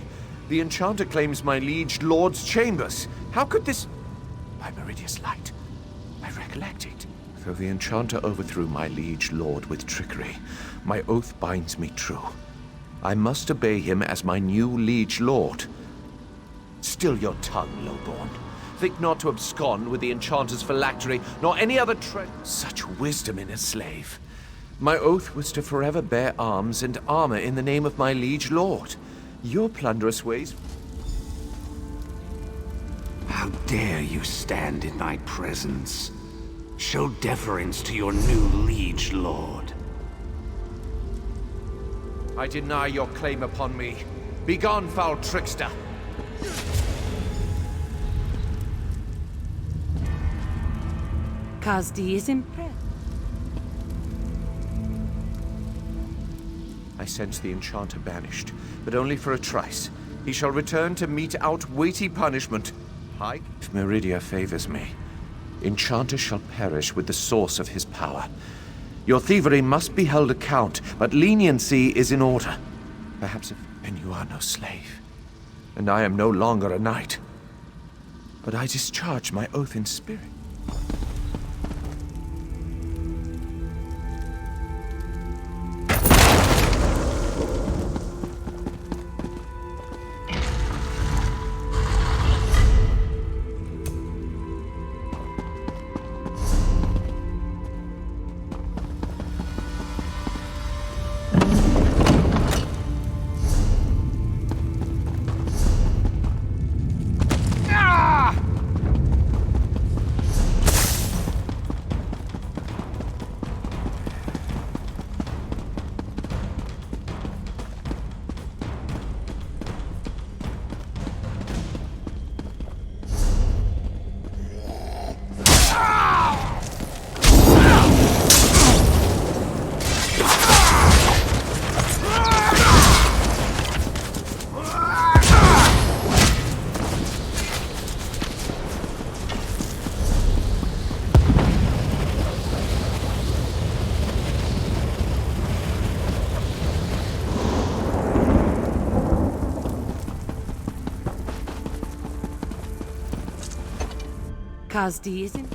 The enchanter claims my liege lord's chambers. How could this... By Meridia's light, I recollect it. Though the enchanter overthrew my liege lord with trickery, my oath binds me true. I must obey him as my new liege lord. Still your tongue, lowborn. Think not to abscond with the enchanter's phylactery, nor any other Such wisdom in a slave. My oath was to forever bear arms and armor in the name of my liege lord. Your plunderous ways... How dare you stand in my presence? Show deference to your new liege lord. I deny your claim upon me. Begone, foul trickster! Kazdi is impressed. I sense the enchanter banished, but only for a trice. He shall return to mete out weighty punishment. If Meridia favors me, enchanter shall perish with the source of his power. Your thievery must be held account, but leniency is in order. Perhaps if... And you are no slave, and I am no longer a knight. But I discharge my oath in spirit. Kazdi is in...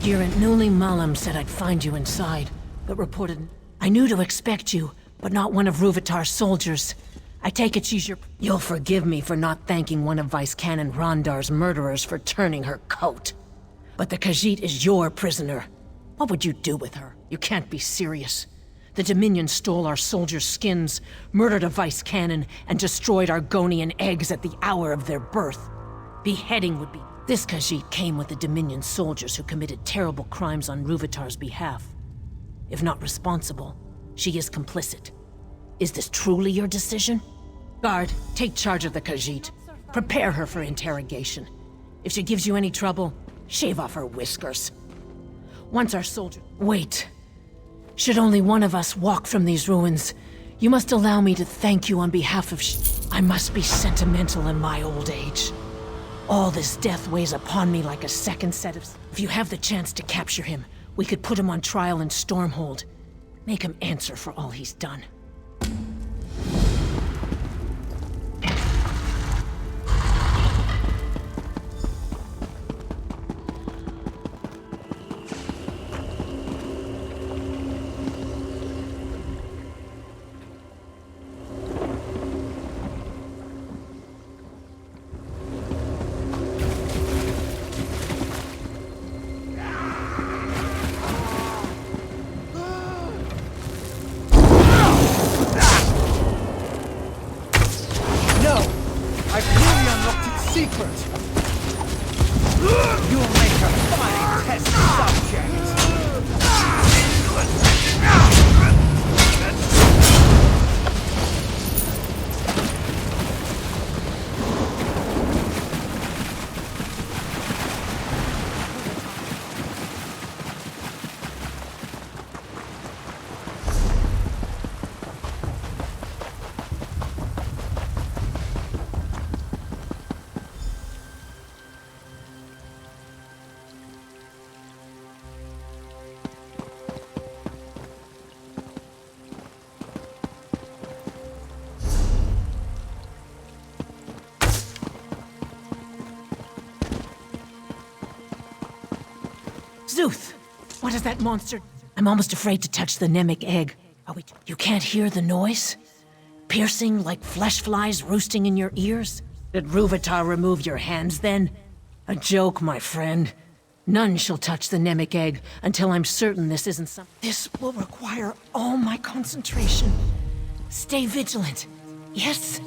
Girant Newly Malam said I'd find you inside, but reported... I knew to expect you, but not one of Ruvitar's soldiers. I take it she's your... You'll forgive me for not thanking one of Vice Canon Rondar's murderers for turning her coat. But the Khajiit is your prisoner. What would you do with her? You can't be serious. The Dominion stole our soldiers' skins, murdered a Vice Canon, and destroyed Argonian eggs at the hour of their birth. Beheading would be... This Khajiit came with the Dominion soldiers who committed terrible crimes on Ruvitar's behalf. If not responsible, she is complicit. Is this truly your decision? Guard, take charge of the Khajiit. Prepare her for interrogation. If she gives you any trouble, shave off her whiskers. Once our soldier... Wait. Should only one of us walk from these ruins, you must allow me to thank you on behalf of I must be sentimental in my old age. All this death weighs upon me like a second set of... If you have the chance to capture him, we could put him on trial in Stormhold. Make him answer for all he's done. Zuth! What is that monster? I'm almost afraid to touch the Nemic egg. You can't hear the noise? Piercing like flesh flies roosting in your ears? Did Rúvitar remove your hands then? A joke, my friend. None shall touch the Nemic egg until I'm certain this isn't some... This will require all my concentration. Stay vigilant. Yes?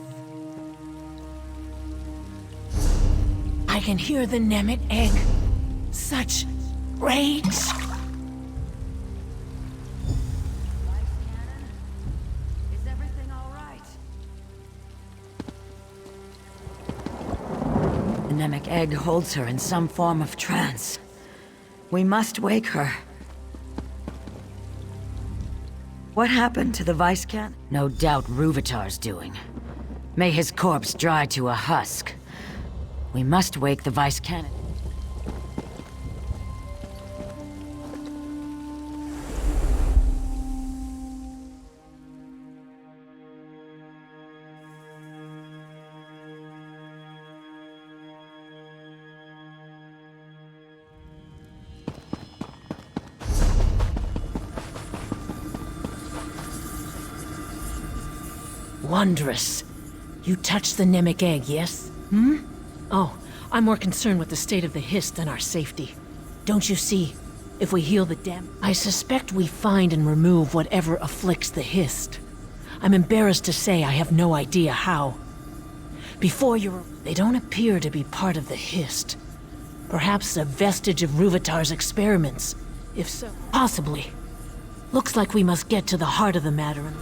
I can hear the Nemic egg. Such... rage. Is everything all right? The Nemic egg holds her in some form of trance. We must wake her. What happened to the Vice-Can? No doubt Rúvitar's doing. May his corpse dry to a husk. We must wake the Vice-Canon. Wondrous. You touched the Nemic egg, yes? Hmm? Oh, I'm more concerned with the state of the Hist than our safety. Don't you see? If we heal the dam, I suspect we find and remove whatever afflicts the Hist. I'm embarrassed to say I have no idea how. They don't appear to be part of the Hist. Perhaps a vestige of Rúvitar's experiments. If so, possibly. Looks like we must get to the heart of the matter and...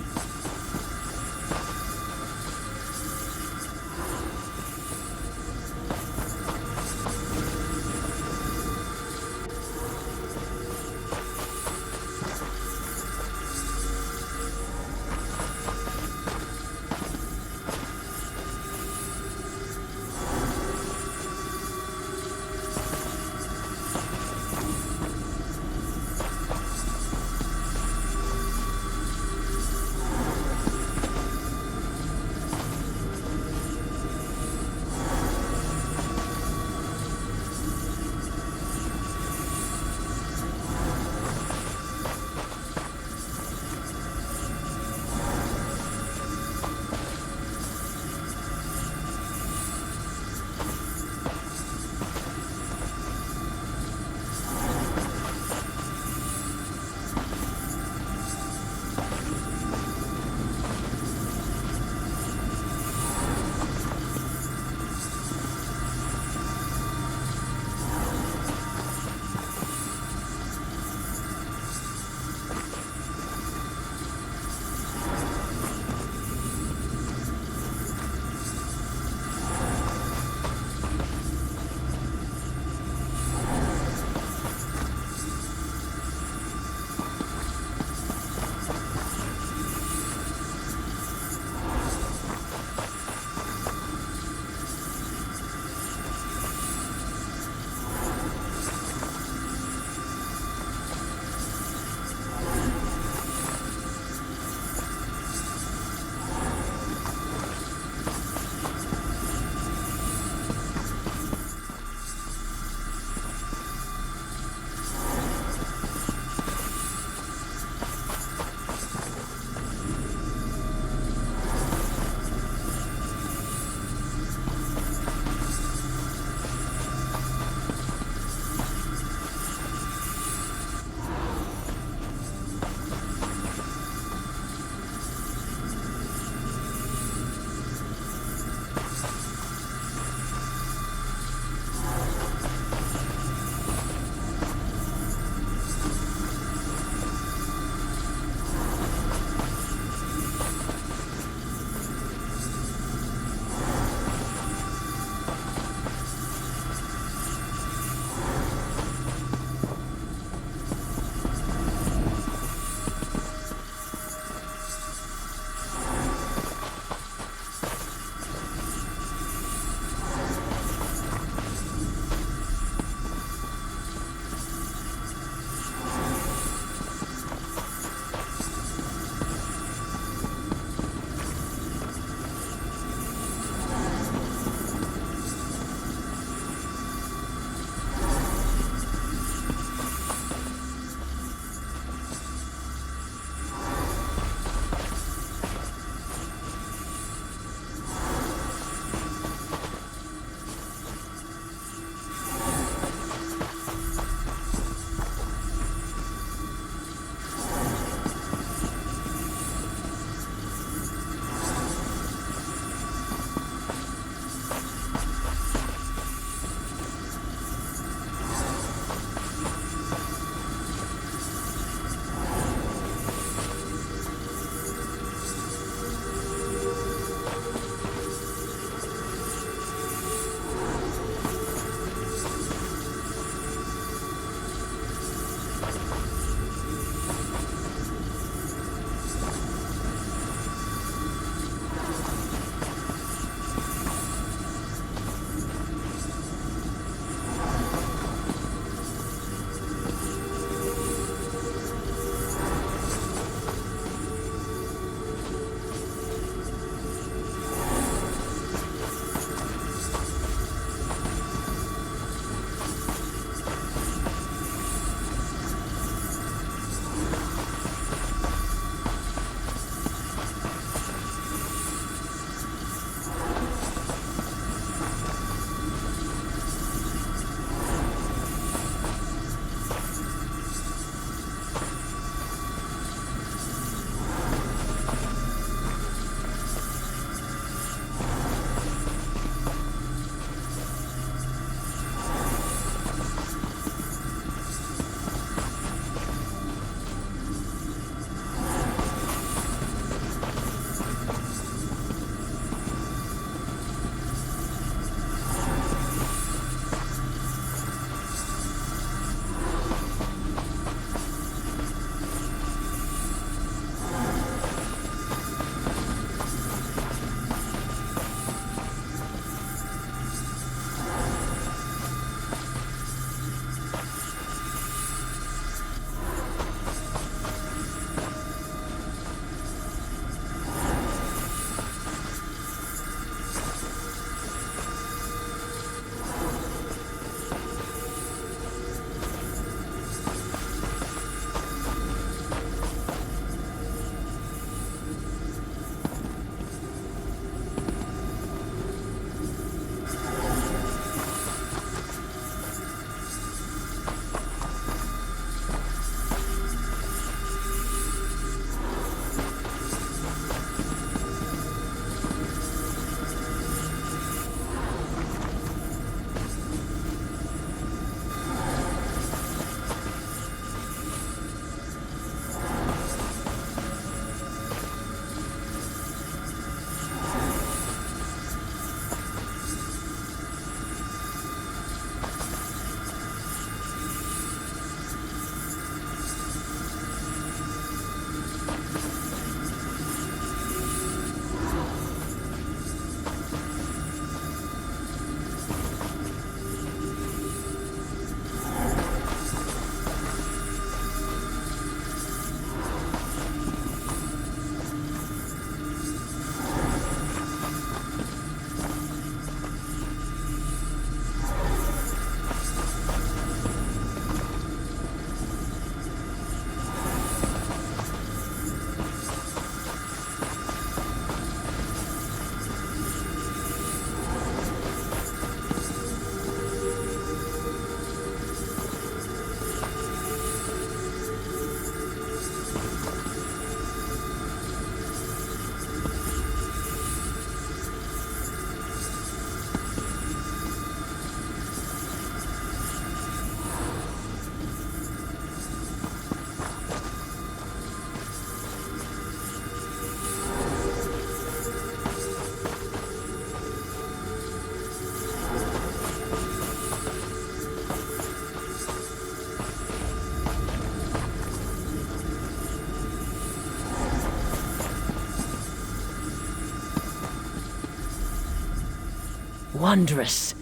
Wondrous.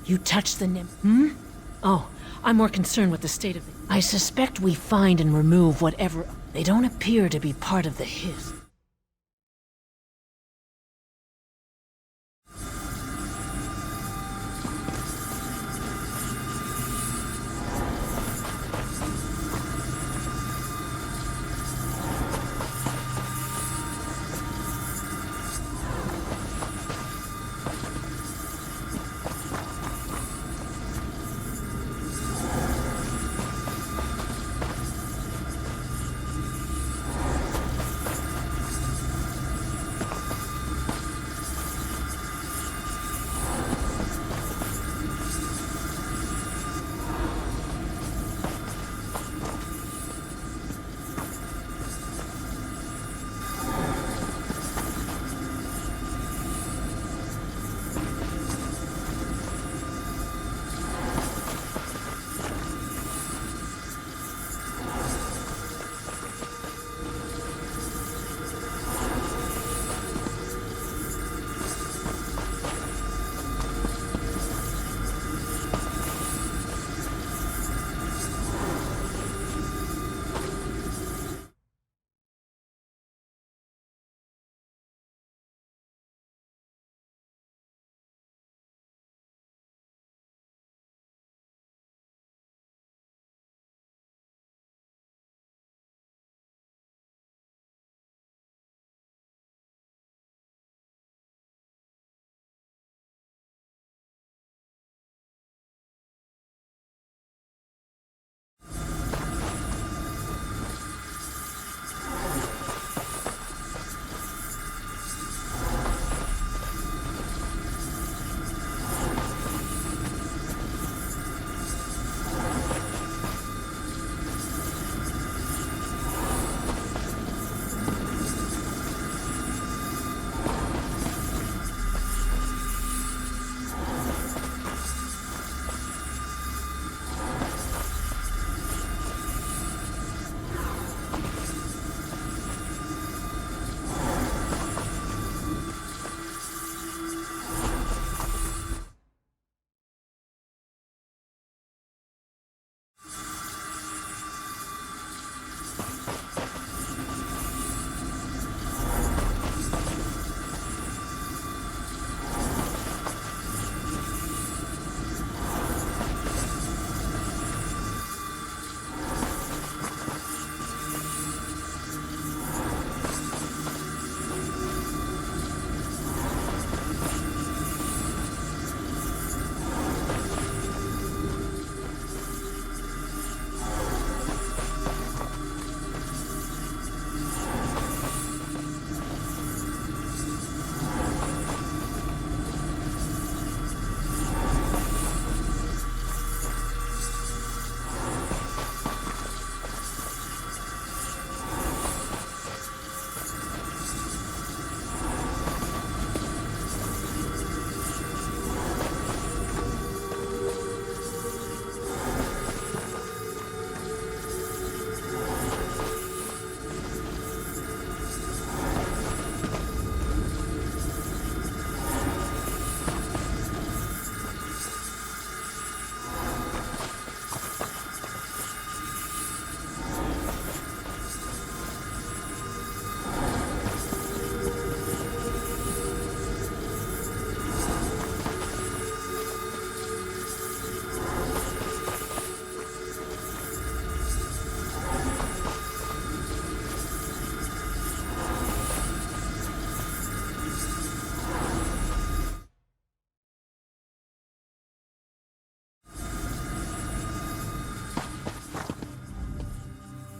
You touched the nymph. Oh, I'm more concerned with the state of the... I suspect we find and remove whatever... They don't appear to be part of the hiss.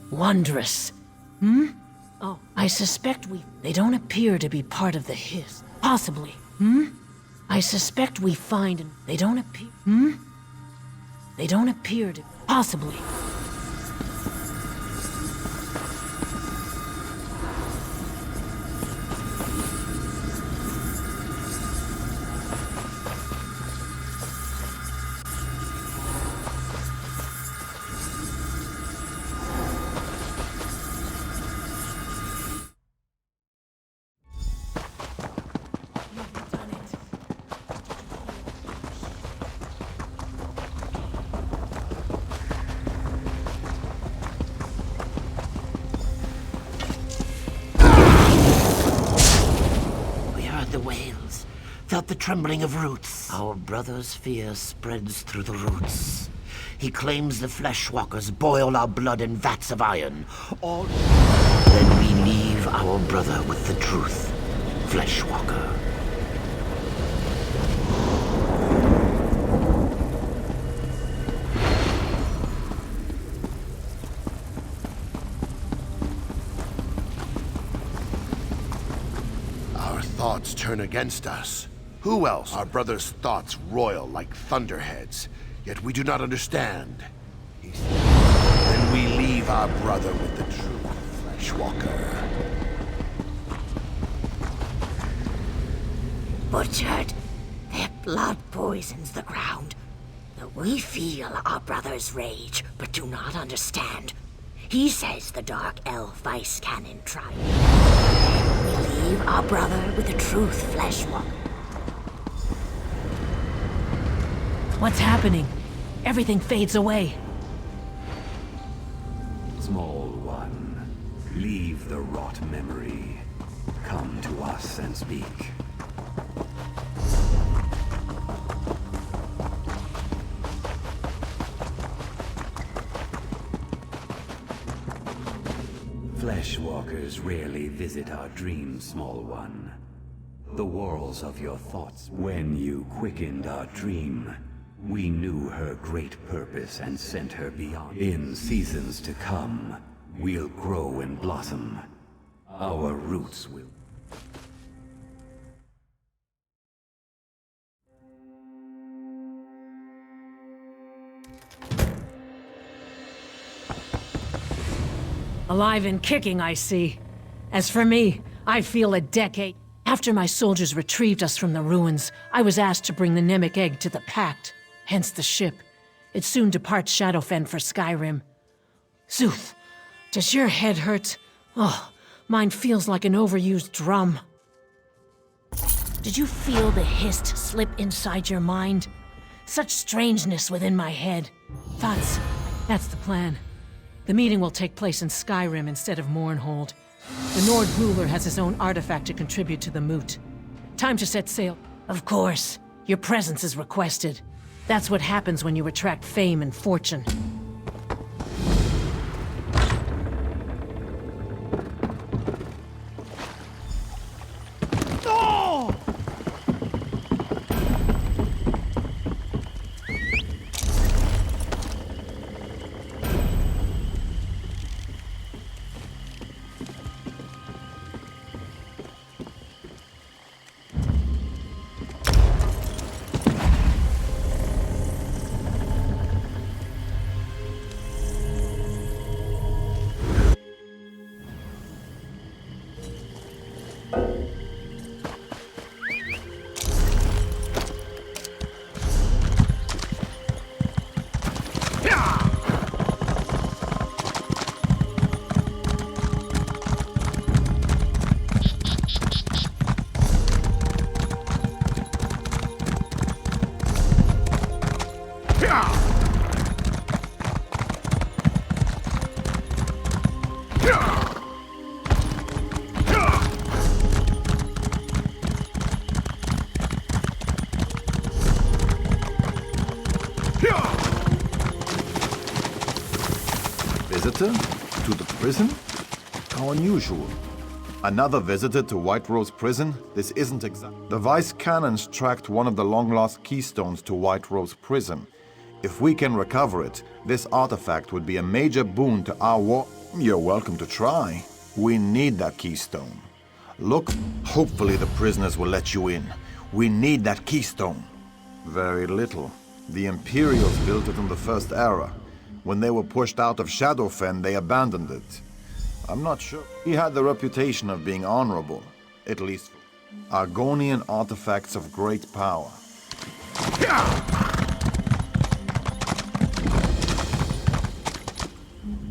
Wondrous. Oh, I suspect they don't appear to be part of the hiss. Possibly. I suspect we find and they don't appear. They don't appear to. Possibly. felt the trembling of roots. Our brother's fear spreads through the roots. He claims the Fleshwalkers boil our blood in vats of iron. Then we leave our brother with the truth, Fleshwalker. Our thoughts turn against us. Who else? Our brother's thoughts roil like thunderheads, yet we do not understand. Then we leave our brother with the truth, Fleshwalker. Butchered. Their blood poisons the ground. We feel our brother's rage, but do not understand. He says the Dark Elf Vice Cannon tried. We leave our brother with the truth, Fleshwalker. What's happening? Everything fades away. Small one, leave the rot memory. Come to us and speak. Fleshwalkers rarely visit our dreams, small one. The walls of your thoughts. When you quickened our dream, we knew her great purpose and sent her beyond. In seasons to come, we'll grow and blossom. Our roots will... Alive and kicking, I see. As for me, I feel a decade. After my soldiers retrieved us from the ruins, I was asked to bring the Nemic egg to the Pact, hence the ship. It soon departs Shadowfen for Skyrim. Zuth, does your head hurt? Oh, mine feels like an overused drum. Did you feel the hist slip inside your mind? Such strangeness within my head. Thoughts. That's the plan. The meeting will take place in Skyrim instead of Mournhold. The Nord ruler has his own artifact to contribute to the moot. Time to set sail. Of course. Your presence is requested. That's what happens when you attract fame and fortune. Visitor? To the prison? How unusual. Another visitor to White Rose Prison? This isn't exact. The Vice Cannons tracked one of the long-lost keystones to White Rose Prison. If we can recover it, this artifact would be a major boon to our war. You're welcome to try. We need that keystone. Look, hopefully the prisoners will let you in. We need that keystone. Very little. The Imperials built it in the First Era. When they were pushed out of Shadowfen, they abandoned it. I'm not sure. He had the reputation of being honorable, at least. Argonian artifacts of great power.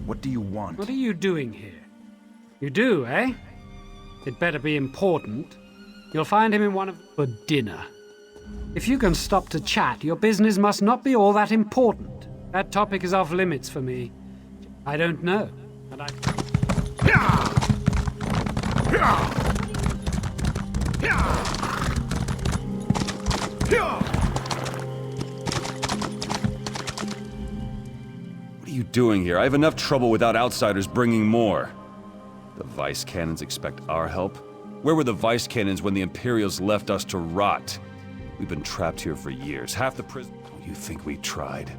What do you want? What are you doing here? You do, eh? It better be important. You'll find him in one of... for dinner. If you can stop to chat, your business must not be all that important. That topic is off limits for me. I don't know, and I... doing here? I have enough trouble without outsiders bringing more. The Vice Cannons expect our help? Where were the Vice Cannons when the Imperials left us to rot? We've been trapped here for years. Half the prison... Oh, you think we tried?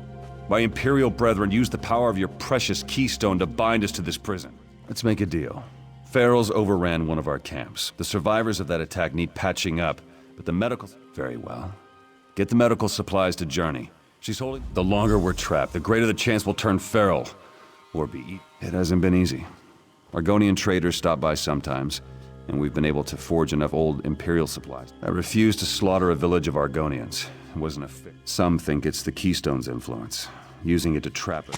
My Imperial brethren used the power of your precious keystone to bind us to this prison. Let's make a deal. Ferals overran one of our camps. The survivors of that attack need patching up, but the medical... Very well. Get the medical supplies to Journey. She's holding... The longer we're trapped, the greater the chance we'll turn feral. Or be eaten. It hasn't been easy. Argonian traders stop by sometimes, and we've been able to forge enough old Imperial supplies. I refused to slaughter a village of Argonians. It wasn't a fit. Some think it's the Keystone's influence, using it to trap it.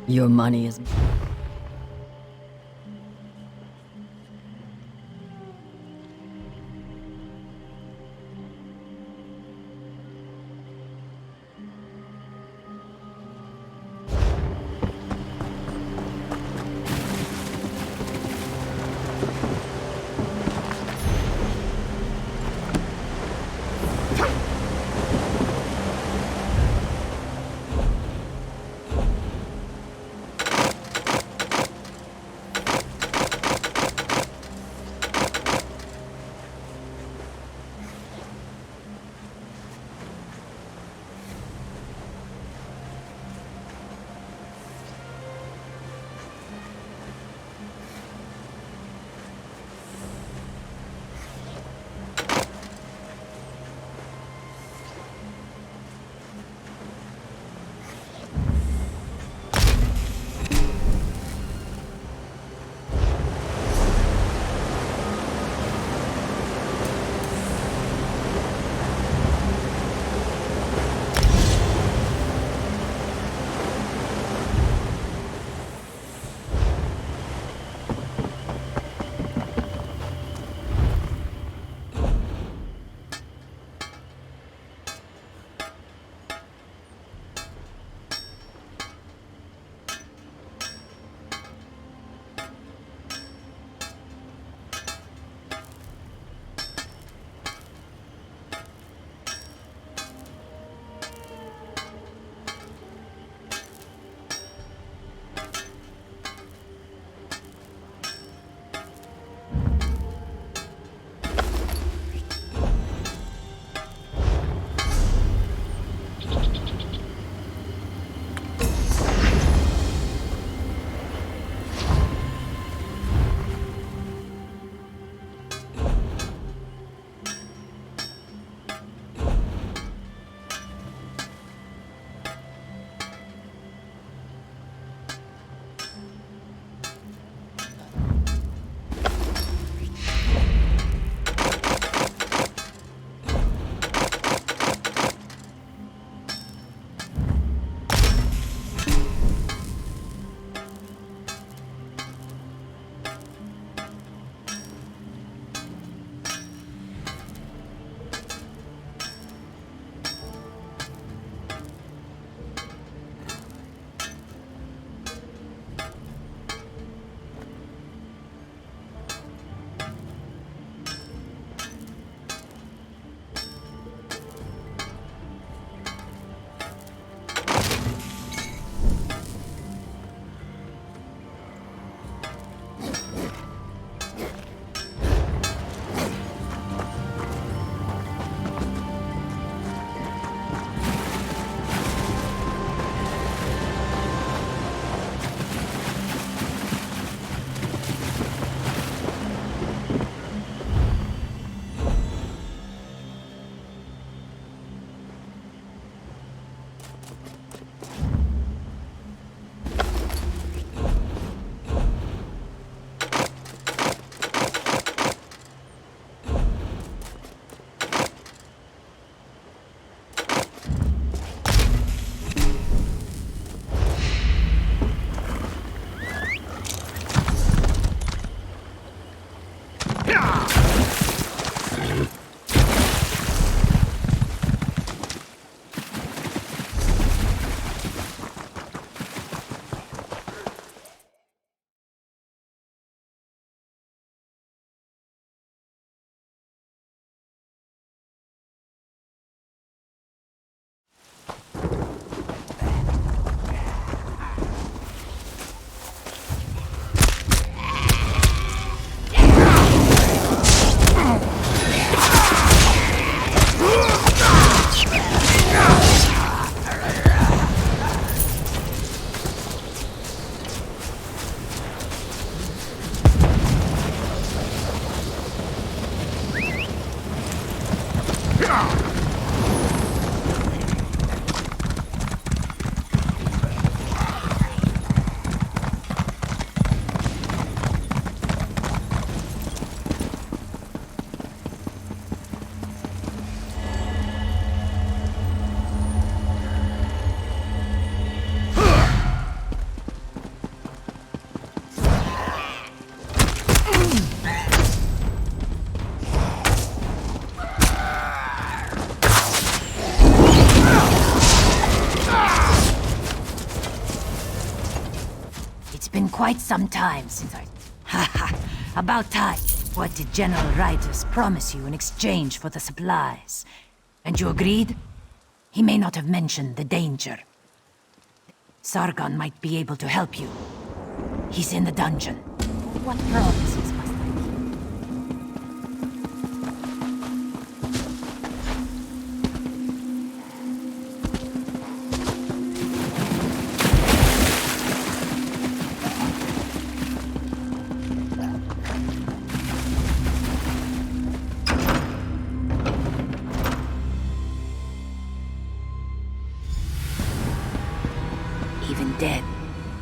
Your money is... quite some time since I... Haha, about time. What did General Rytus promise you in exchange for the supplies? And you agreed? He may not have mentioned the danger. Sargon might be able to help you. He's in the dungeon. What promises must I keep?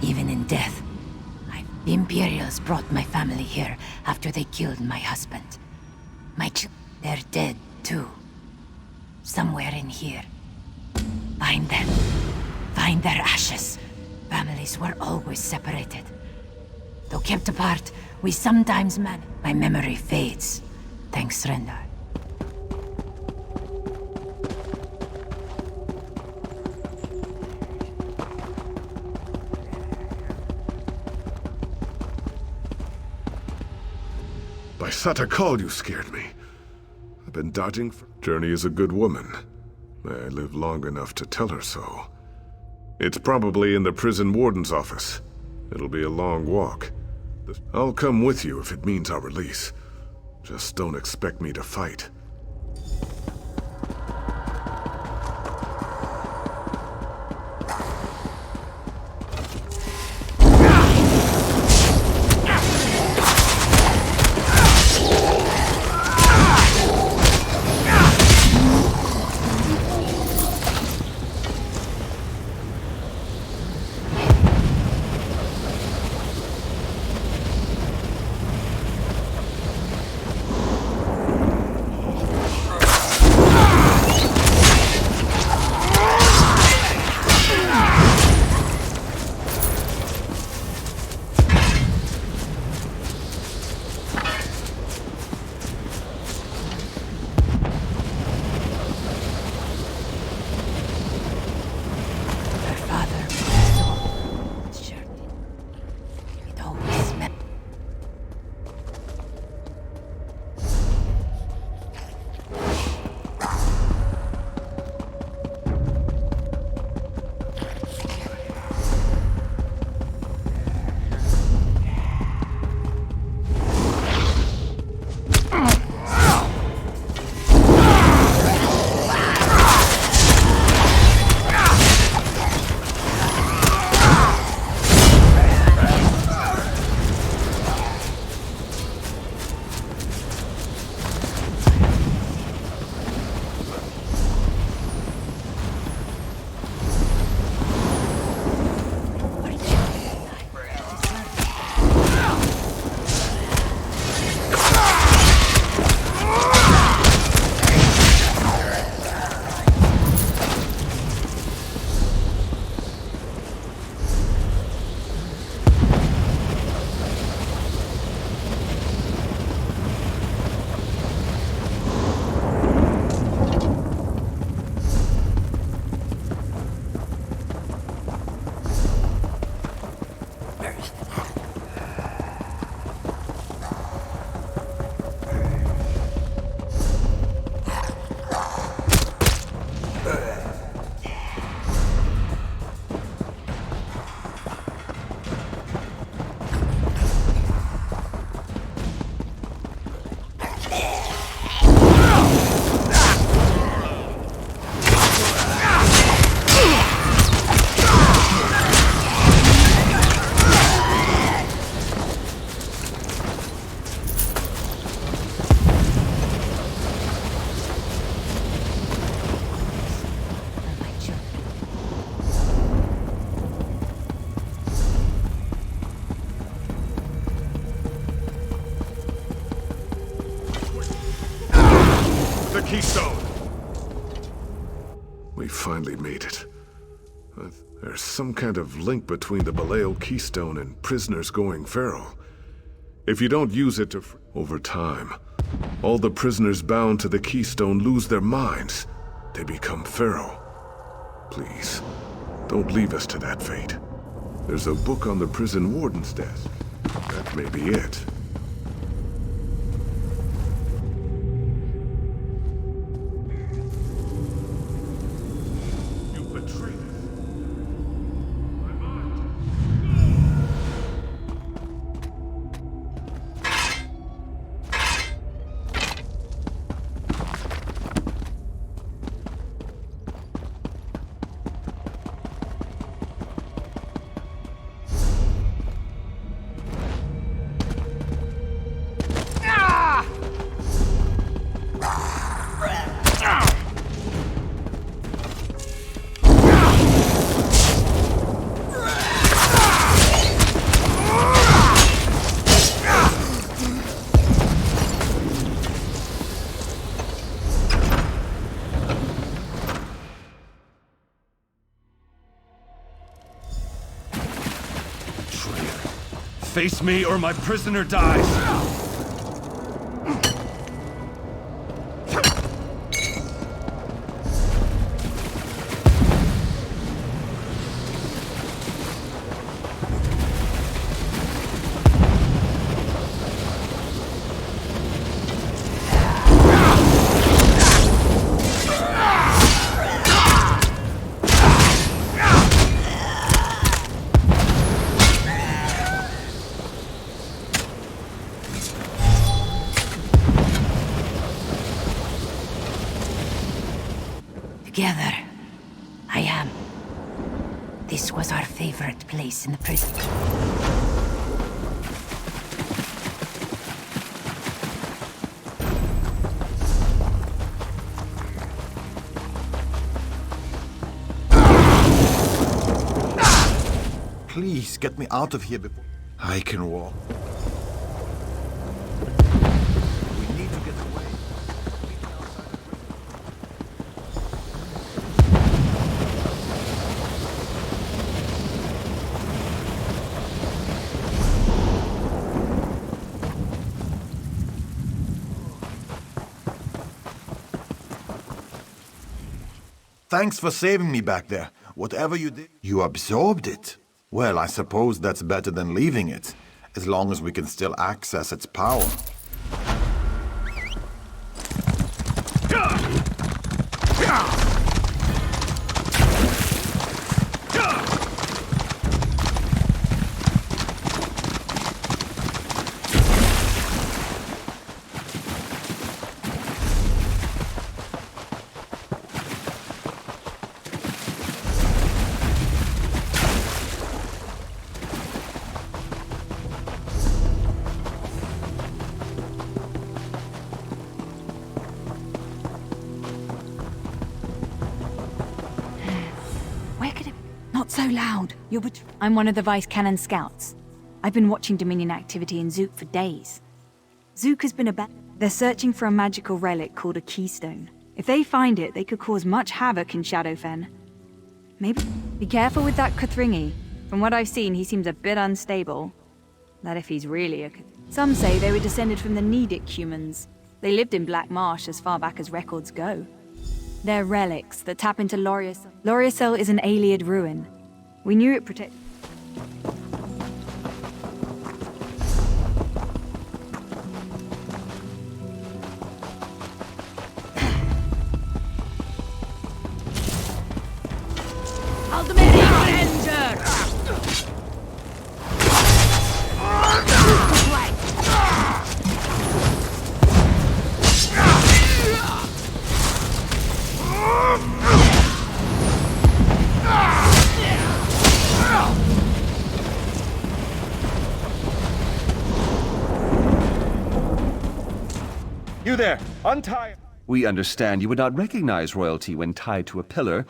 Even in death. The Imperials brought my family here after they killed my husband. They're dead, too. Somewhere in here. Find them. Find their ashes. Families were always separated. Though kept apart, we sometimes manage. My memory fades. Thanks, Rendar. By Satakal, you scared me. I've been dodging for... Journey is a good woman. May I live long enough to tell her so. It's probably in the prison warden's office. It'll be a long walk. I'll come with you if it means our release. Just don't expect me to fight. Keystone! We finally made it. There's some kind of link between the Baleo Keystone and prisoners going feral. If you don't use it over time, all the prisoners bound to the Keystone lose their minds. They become feral. Please, don't leave us to that fate. There's a book on the prison warden's desk. That may be it. You betrayed us. My mind. Face me or my prisoner dies! Together. I am. This was our favorite place in the prison. Please, get me out of here before I can walk. We need to get away. Thanks for saving me back there. Whatever you did, you absorbed it. Well, I suppose that's better than leaving it, as long as we can still access its power. Not so loud. I'm one of the Vice Cannon scouts. I've been watching Dominion activity in Zook for days. Zook has been They're searching for a magical relic called a keystone. If they find it, they could cause much havoc in Shadowfen. Maybe... Be careful with that Kuthringi. From what I've seen, he seems a bit unstable. That if he's really a... Some say they were descended from the Nedic humans. They lived in Black Marsh as far back as records go. They're relics that tap into Loriasel. Loriasel is an Ayleid ruin. We knew it protected... You there! Untie! We understand you would not recognize royalty when tied to a pillar.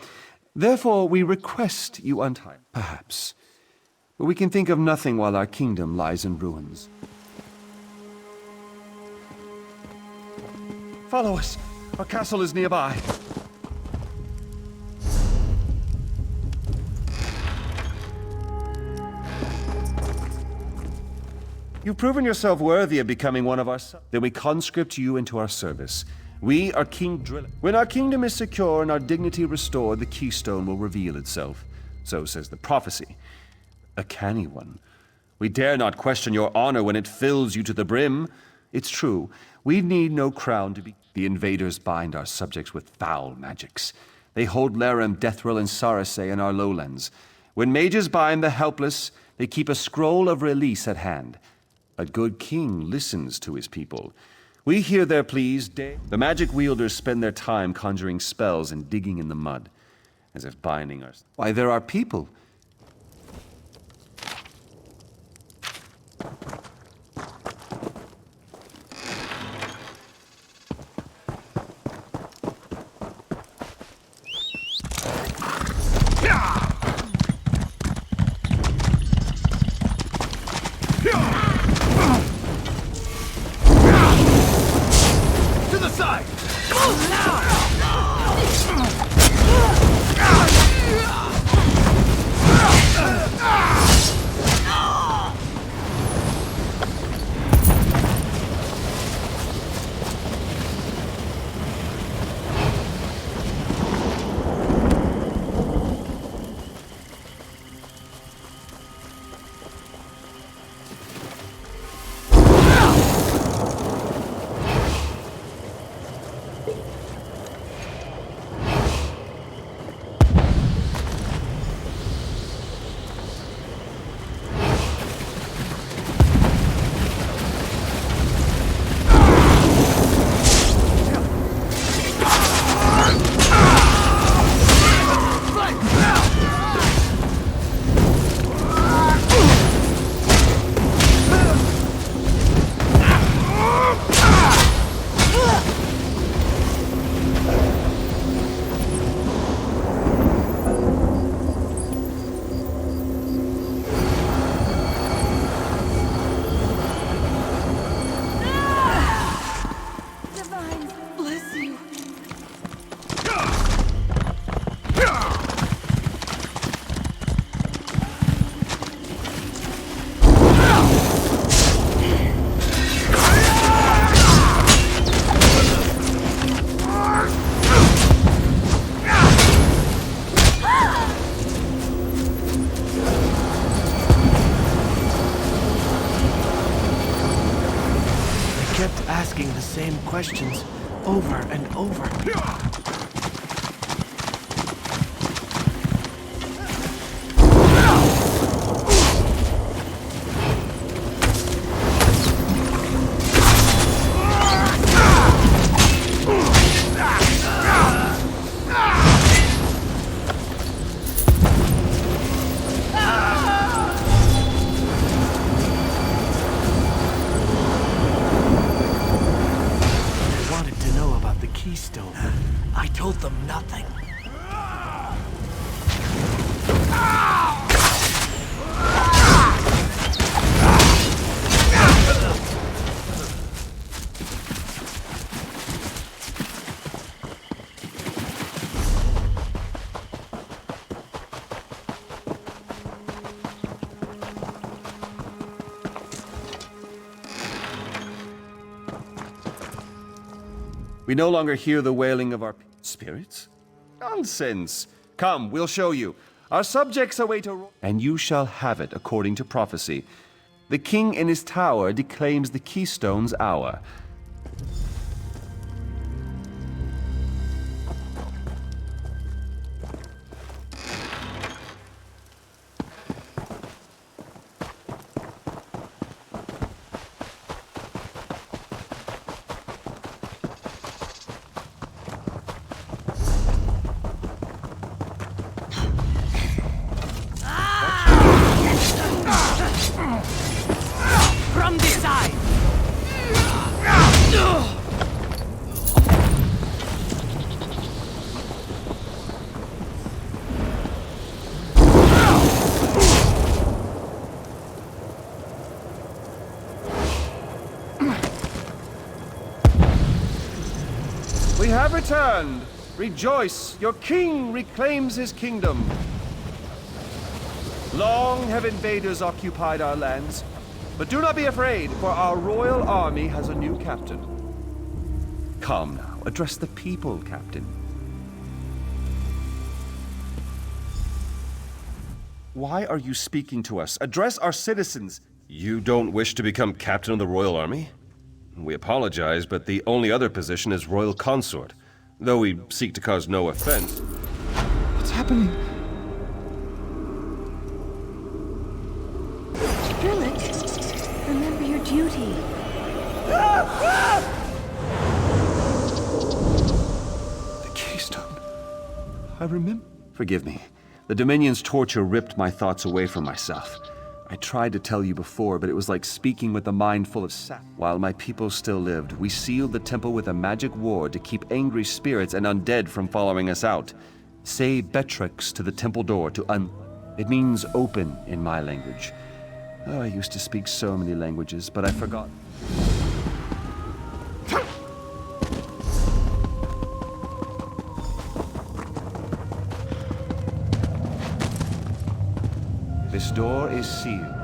Therefore, we request you untie. Perhaps. But we can think of nothing while our kingdom lies in ruins. Follow us! Our castle is nearby. You've proven yourself worthy of becoming one of our sons. Then we conscript you into our service. We are King Driller. When our kingdom is secure and our dignity restored, the keystone will reveal itself. So says the prophecy. A canny one. We dare not question your honor when it fills you to the brim. It's true, we need no crown to be... The invaders bind our subjects with foul magics. They hold Laram, Deathril, and Sarasay in our lowlands. When mages bind the helpless, they keep a scroll of release at hand. A good king listens to his people. We hear their pleas day. The magic wielders spend their time conjuring spells and digging in the mud, as if binding us. Why, there are people. To the side! Move now! Asking the same questions over and over. Keystone. I told them nothing. We no longer hear the wailing of our spirits? Nonsense! Come, we'll show you. Our subjects await a... And you shall have it according to prophecy. The king in his tower declaims the Keystone's hour. From this side! We have returned! Rejoice! Your king reclaims his kingdom! Long have invaders occupied our lands, but do not be afraid, for our royal army has a new captain. Come now, address the people, Captain. Why are you speaking to us? Address our citizens! You don't wish to become captain of the Royal Army? We apologize, but the only other position is Royal Consort. Though we seek to cause no offense. What's happening? Drillick, remember your duty. The keystone. I remember. Forgive me. The Dominion's torture ripped my thoughts away from myself. I tried to tell you before, but it was like speaking with a mind full of sap. While my people still lived, we sealed the temple with a magic ward to keep angry spirits and undead from following us out. Say Betrix to the temple door to It means open in my language. Oh, I used to speak so many languages, but I forgot. This door is sealed.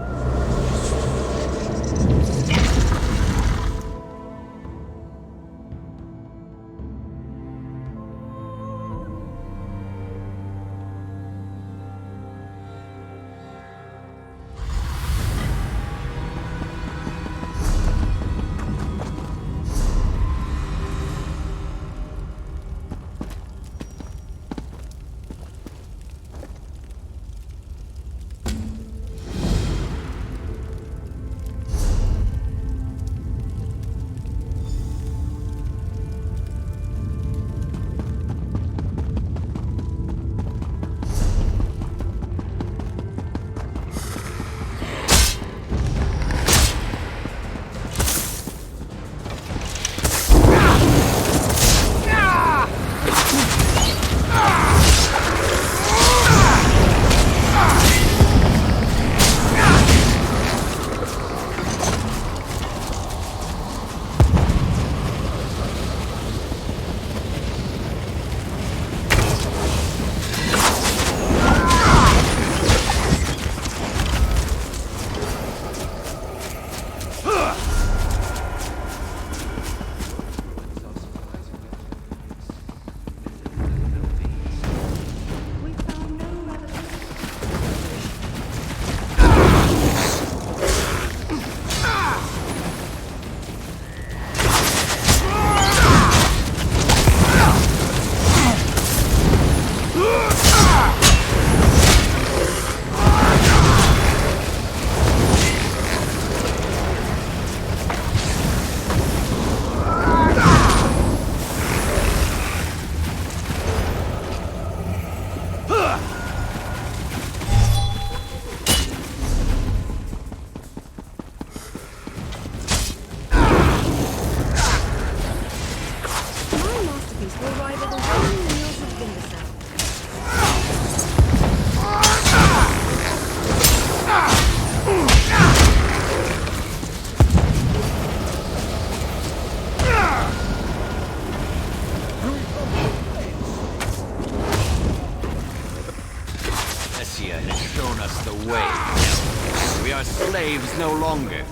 We are slaves no longer.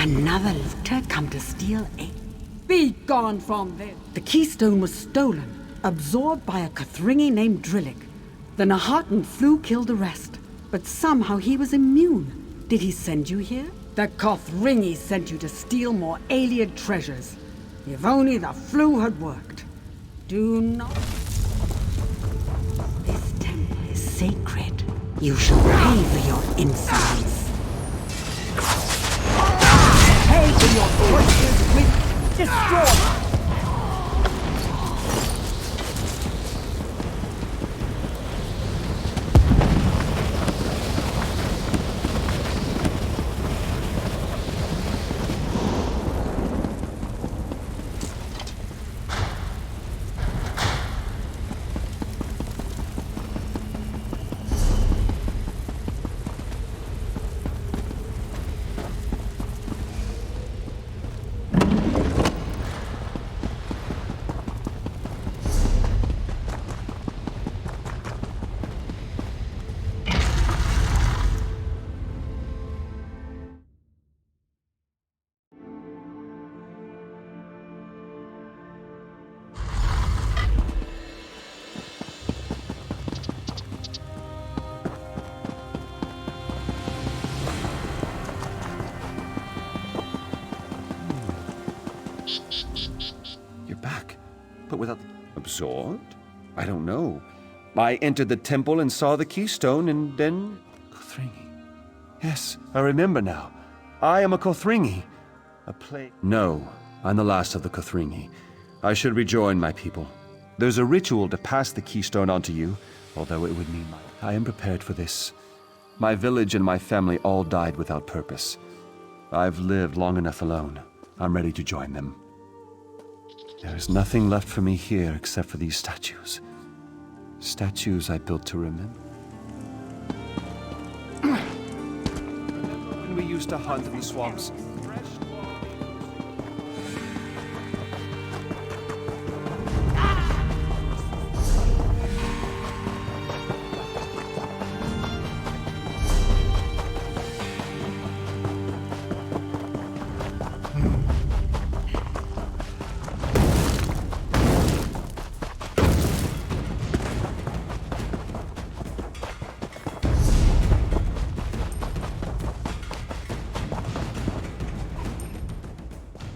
Another looter come to steal a... Be gone from there! The keystone was stolen, absorbed by a Kathringi named Drillick. The Nahatan flu killed the rest, but somehow he was immune. Did he send you here? The Kathringi sent you to steal more alien treasures. If only the flu had worked. Do not... You shall pay for your insolence. Pay for your forces with destroy! You're back, but without... Absorbed? I don't know. I entered the temple and saw the keystone, and then... Kothringi. Yes, I remember now. I am a Kothringi. A play... No, I'm the last of the Kothringi. I should rejoin my people. There's a ritual to pass the keystone on to you, although it would mean I am prepared for this. My village and my family all died without purpose. I've lived long enough alone. I'm ready to join them. There is nothing left for me here except for these statues. Statues I built to remember. When we used to hunt in the swamps.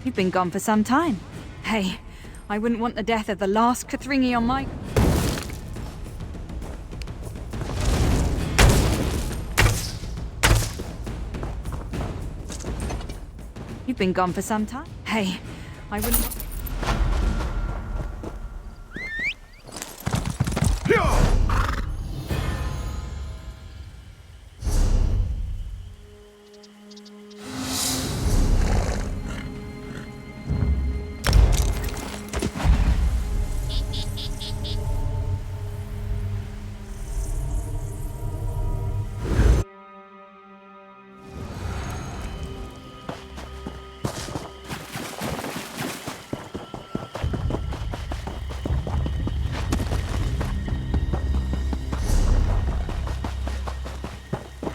You've been gone for some time. Hey, I wouldn't want the death of the last Kothringi on my... You've been gone for some time. Hey, I wouldn't want...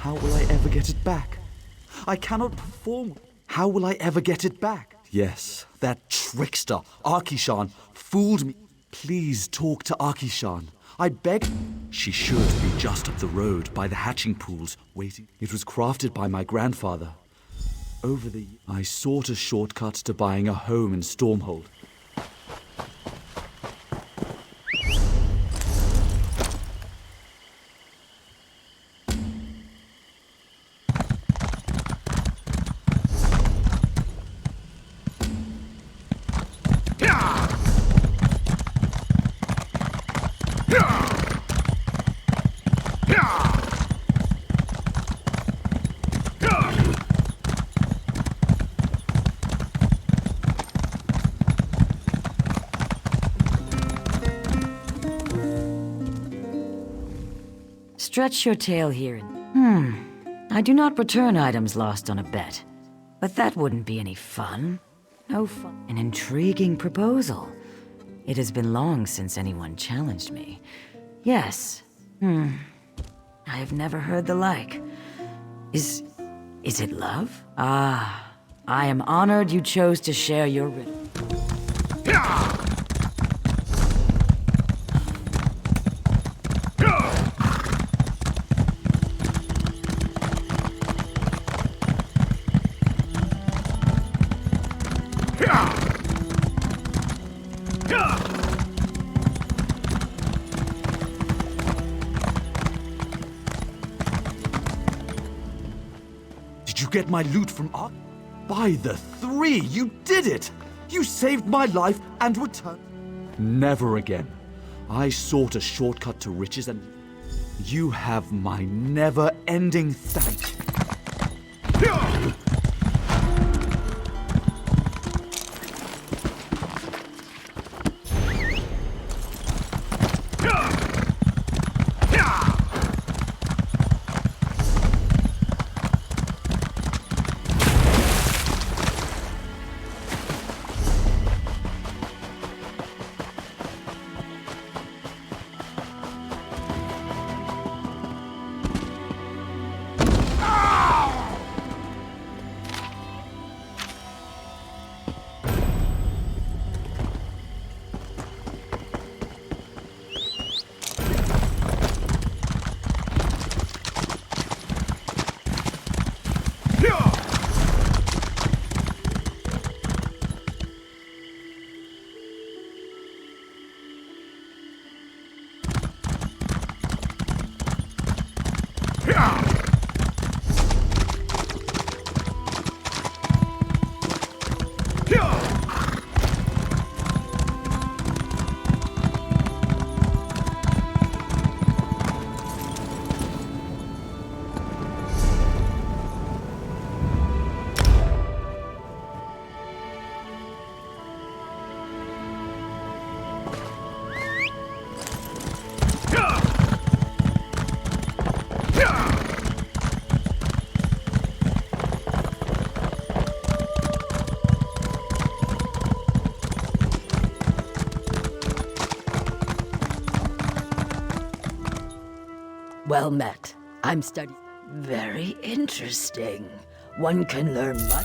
How will I ever get it back? I cannot perform. How will I ever get it back? Yes, that trickster, Arkishan, fooled me. Please talk to Arkishan. I beg. She should be just up the road by the hatching pools, waiting. It was crafted by my grandfather. Over the years, I sought a shortcut to buying a home in Stormhold. Stretch your tail here. I do not return items lost on a bet. But that wouldn't be any fun. No fun. An intriguing proposal. It has been long since anyone challenged me. Yes. I have never heard the like. Is it love? Ah, I am honored you chose to share your riddle. get my loot from Ark? By the three, you did it! You saved my life and returned. Never again. I sought a shortcut to riches and you have my never-ending thanks. Well met. I'm studying. Very interesting. One can learn much.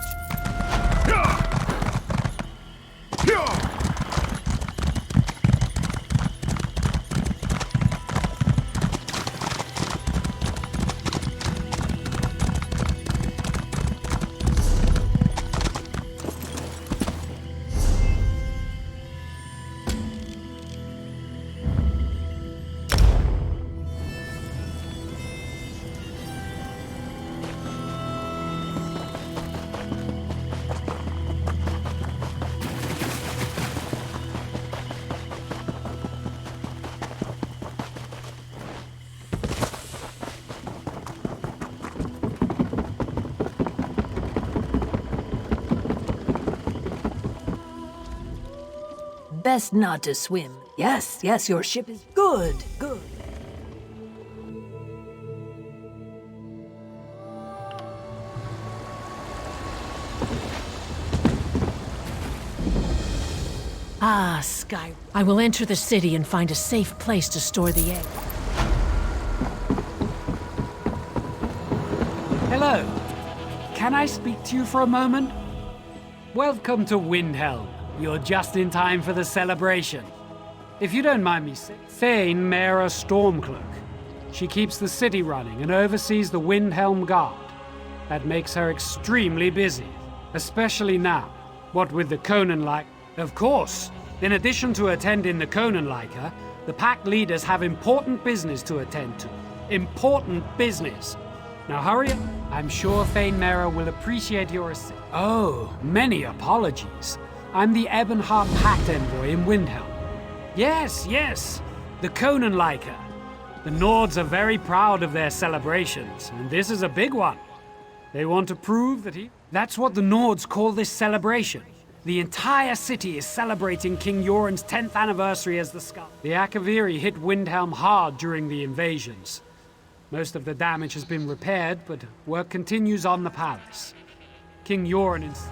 Best not to swim. Yes, yes, your ship is good, good. Ah, Sky. I will enter the city and find a safe place to store the egg. Hello. Can I speak to you for a moment? Welcome to Windhelm. You're just in time for the celebration. If you don't mind me saying, Thane Mara Stormcloak. She keeps the city running and oversees the Windhelm Guard. That makes her extremely busy, especially now, what with the Conan-like. Of course, in addition to attending the Conan-liker, the pack leaders have important business to attend to. Important business. Now hurry up. I'm sure Thane Mara will appreciate your assist. Oh, many apologies. I'm the Ebonheart Pact Envoy in Windhelm. Yes, yes, the Conan-liker. The Nords are very proud of their celebrations, and this is a big one. They want to prove that That's what the Nords call this celebration. The entire city is celebrating King Yoren's 10th anniversary as the Skull. The Akaviri hit Windhelm hard during the invasions. Most of the damage has been repaired, but work continues on the palace. King Yoren is...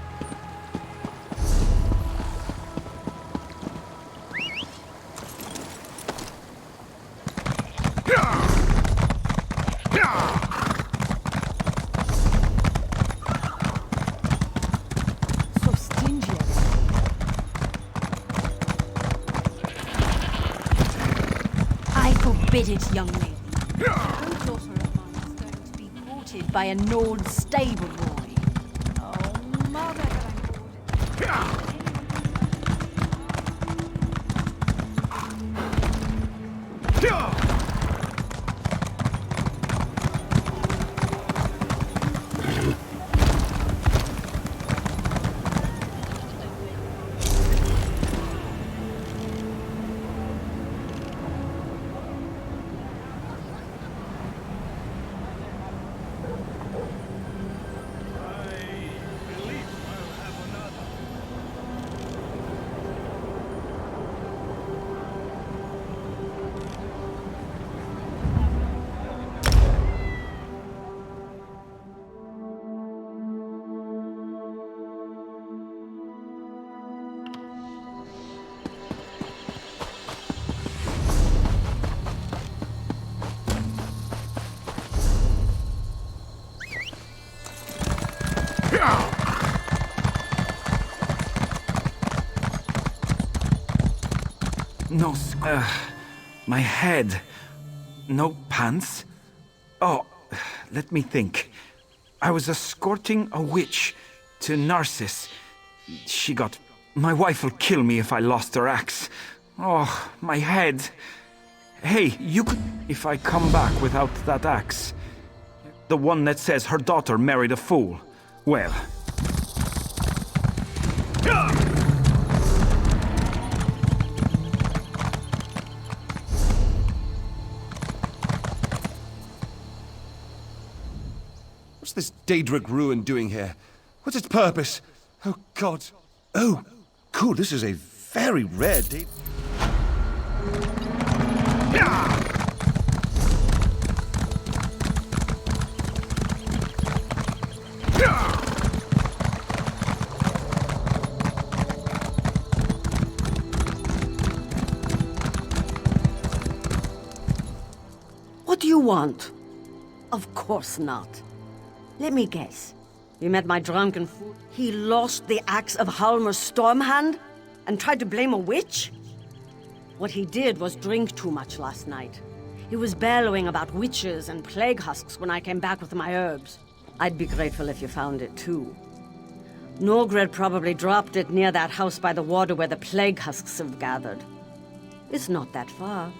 So stingy. I forbid it, young lady. Your daughter of mine is going to be courted by a Nord stable boy. Oh, mother, that I'm No, my head. No pants. Oh, let me think. I was escorting a witch to Narcissus. She got... My wife will kill me if I lost her axe. Oh, my head. Hey, you could... If I come back without that axe. The one that says her daughter married a fool. Well... What's this Daedric ruin doing here? What's its purpose? Oh, God. Oh, cool. This is a very rare Daedric... What do you want? Of course not. Let me guess. You met my drunken fool. He lost the axe of Halmer's Stormhand and tried to blame a witch? What he did was drink too much last night. He was bellowing about witches and plague husks when I came back with my herbs. I'd be grateful if you found it too. Norgred probably dropped it near that house by the water where the plague husks have gathered. It's not that far.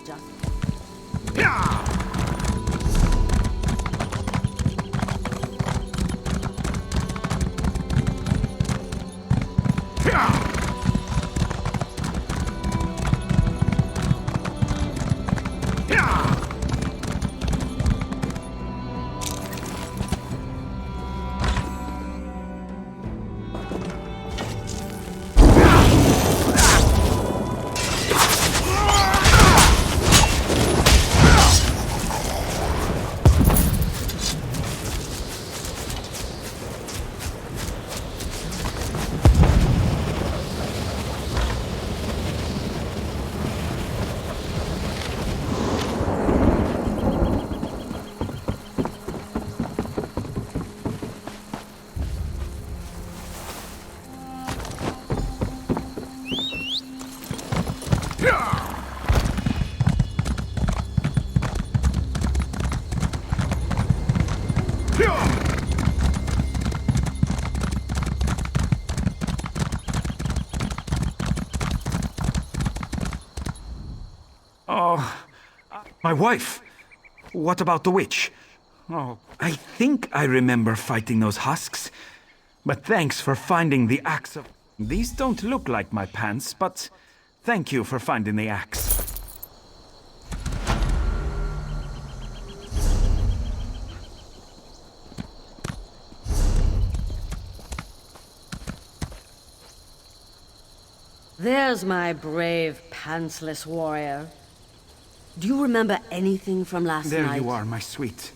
Just... My wife! What about the witch? Oh, I think I remember fighting those husks. But thanks for finding the axe of... These don't look like my pants, but thank you for finding the axe. There's my brave, pantsless warrior. Do you remember anything from last night? There you are, my sweet.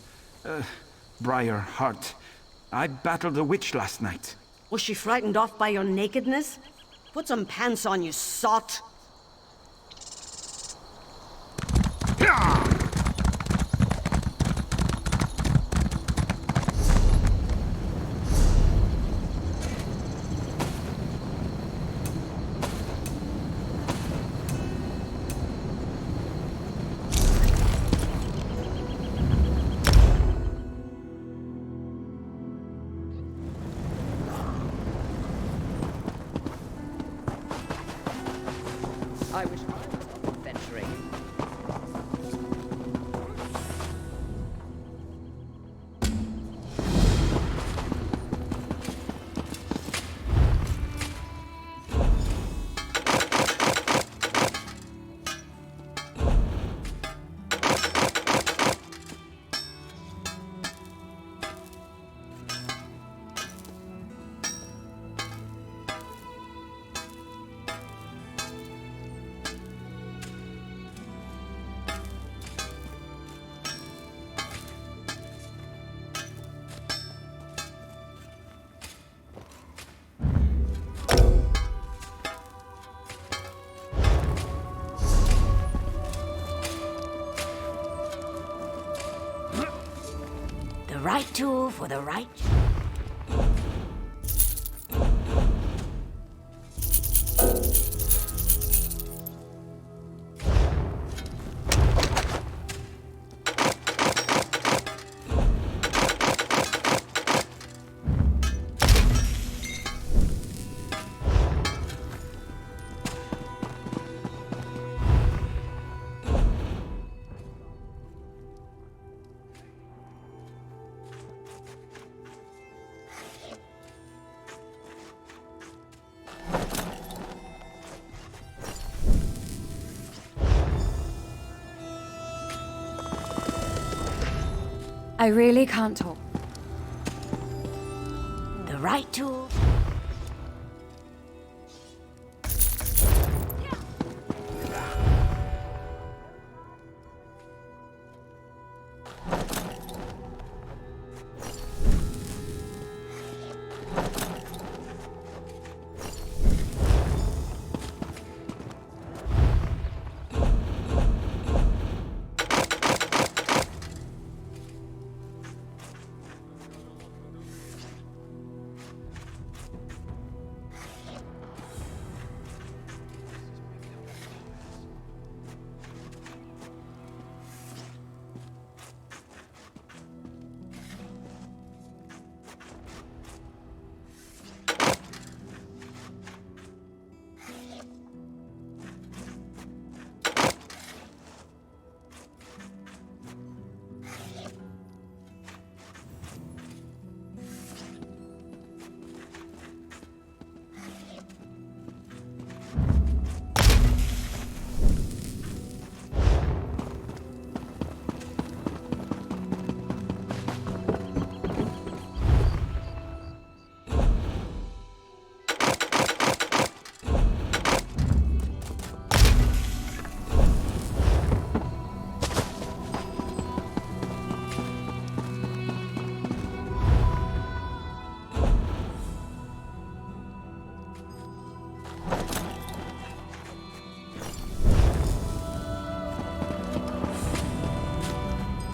Briar heart. I battled a witch last night. Was she frightened off by your nakedness? Put some pants on, you sot! I wish I was adventuring. The right tool for the right... I really can't talk. The right tool.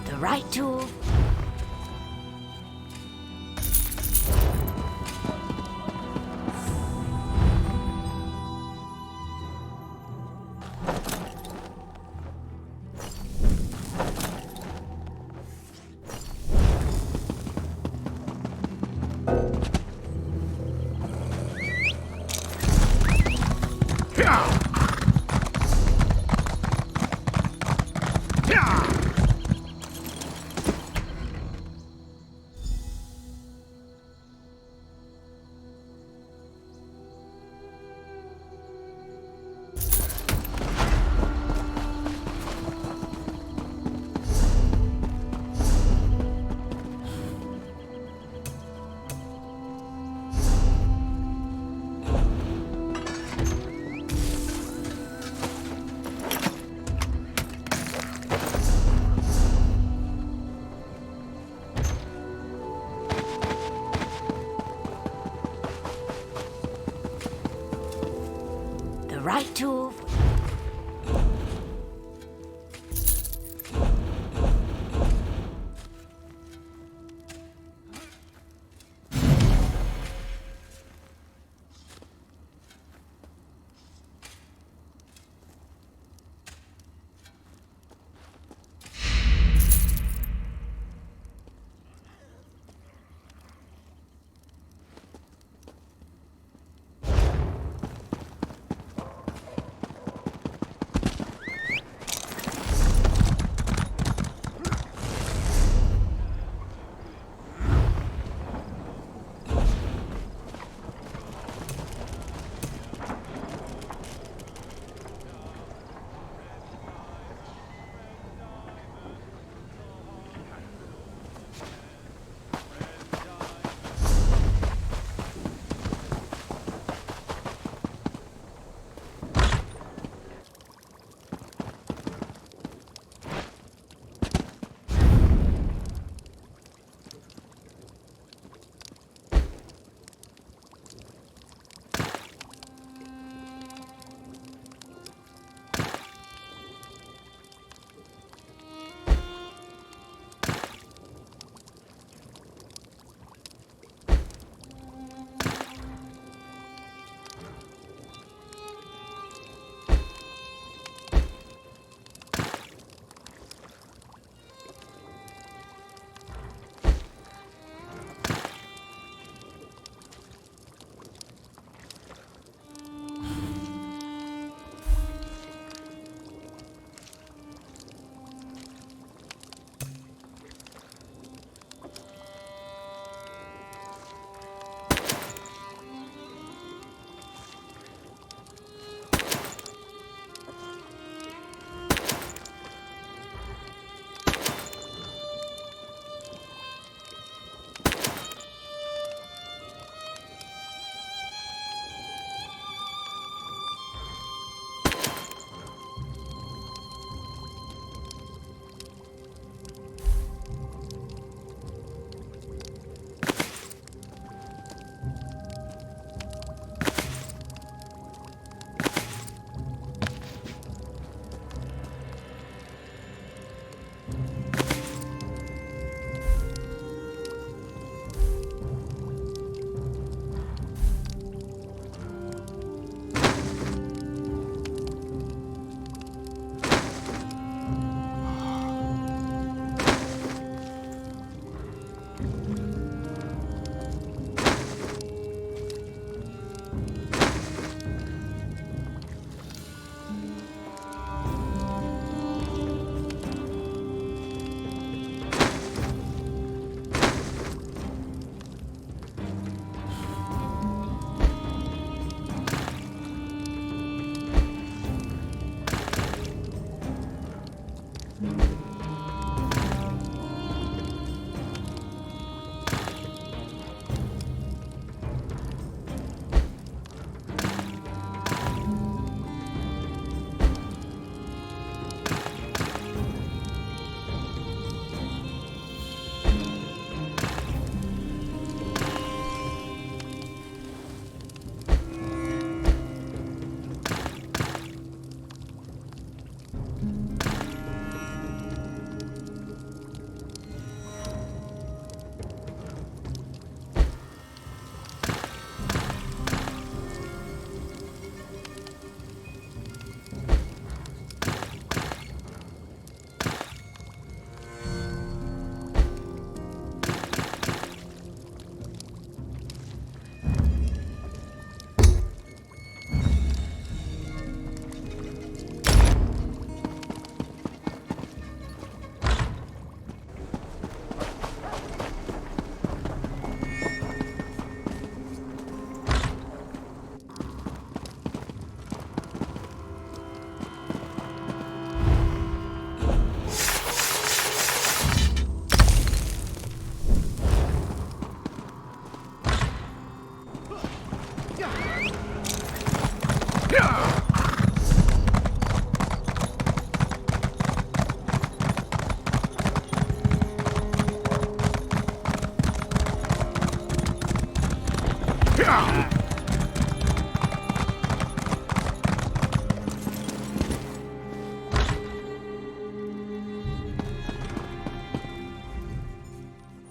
The right tool. The right tool.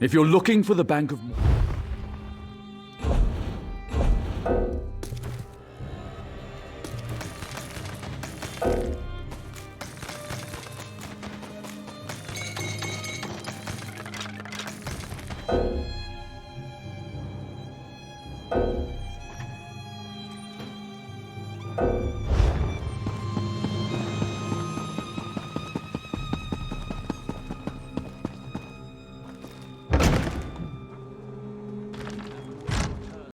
If you're looking for the Bank of...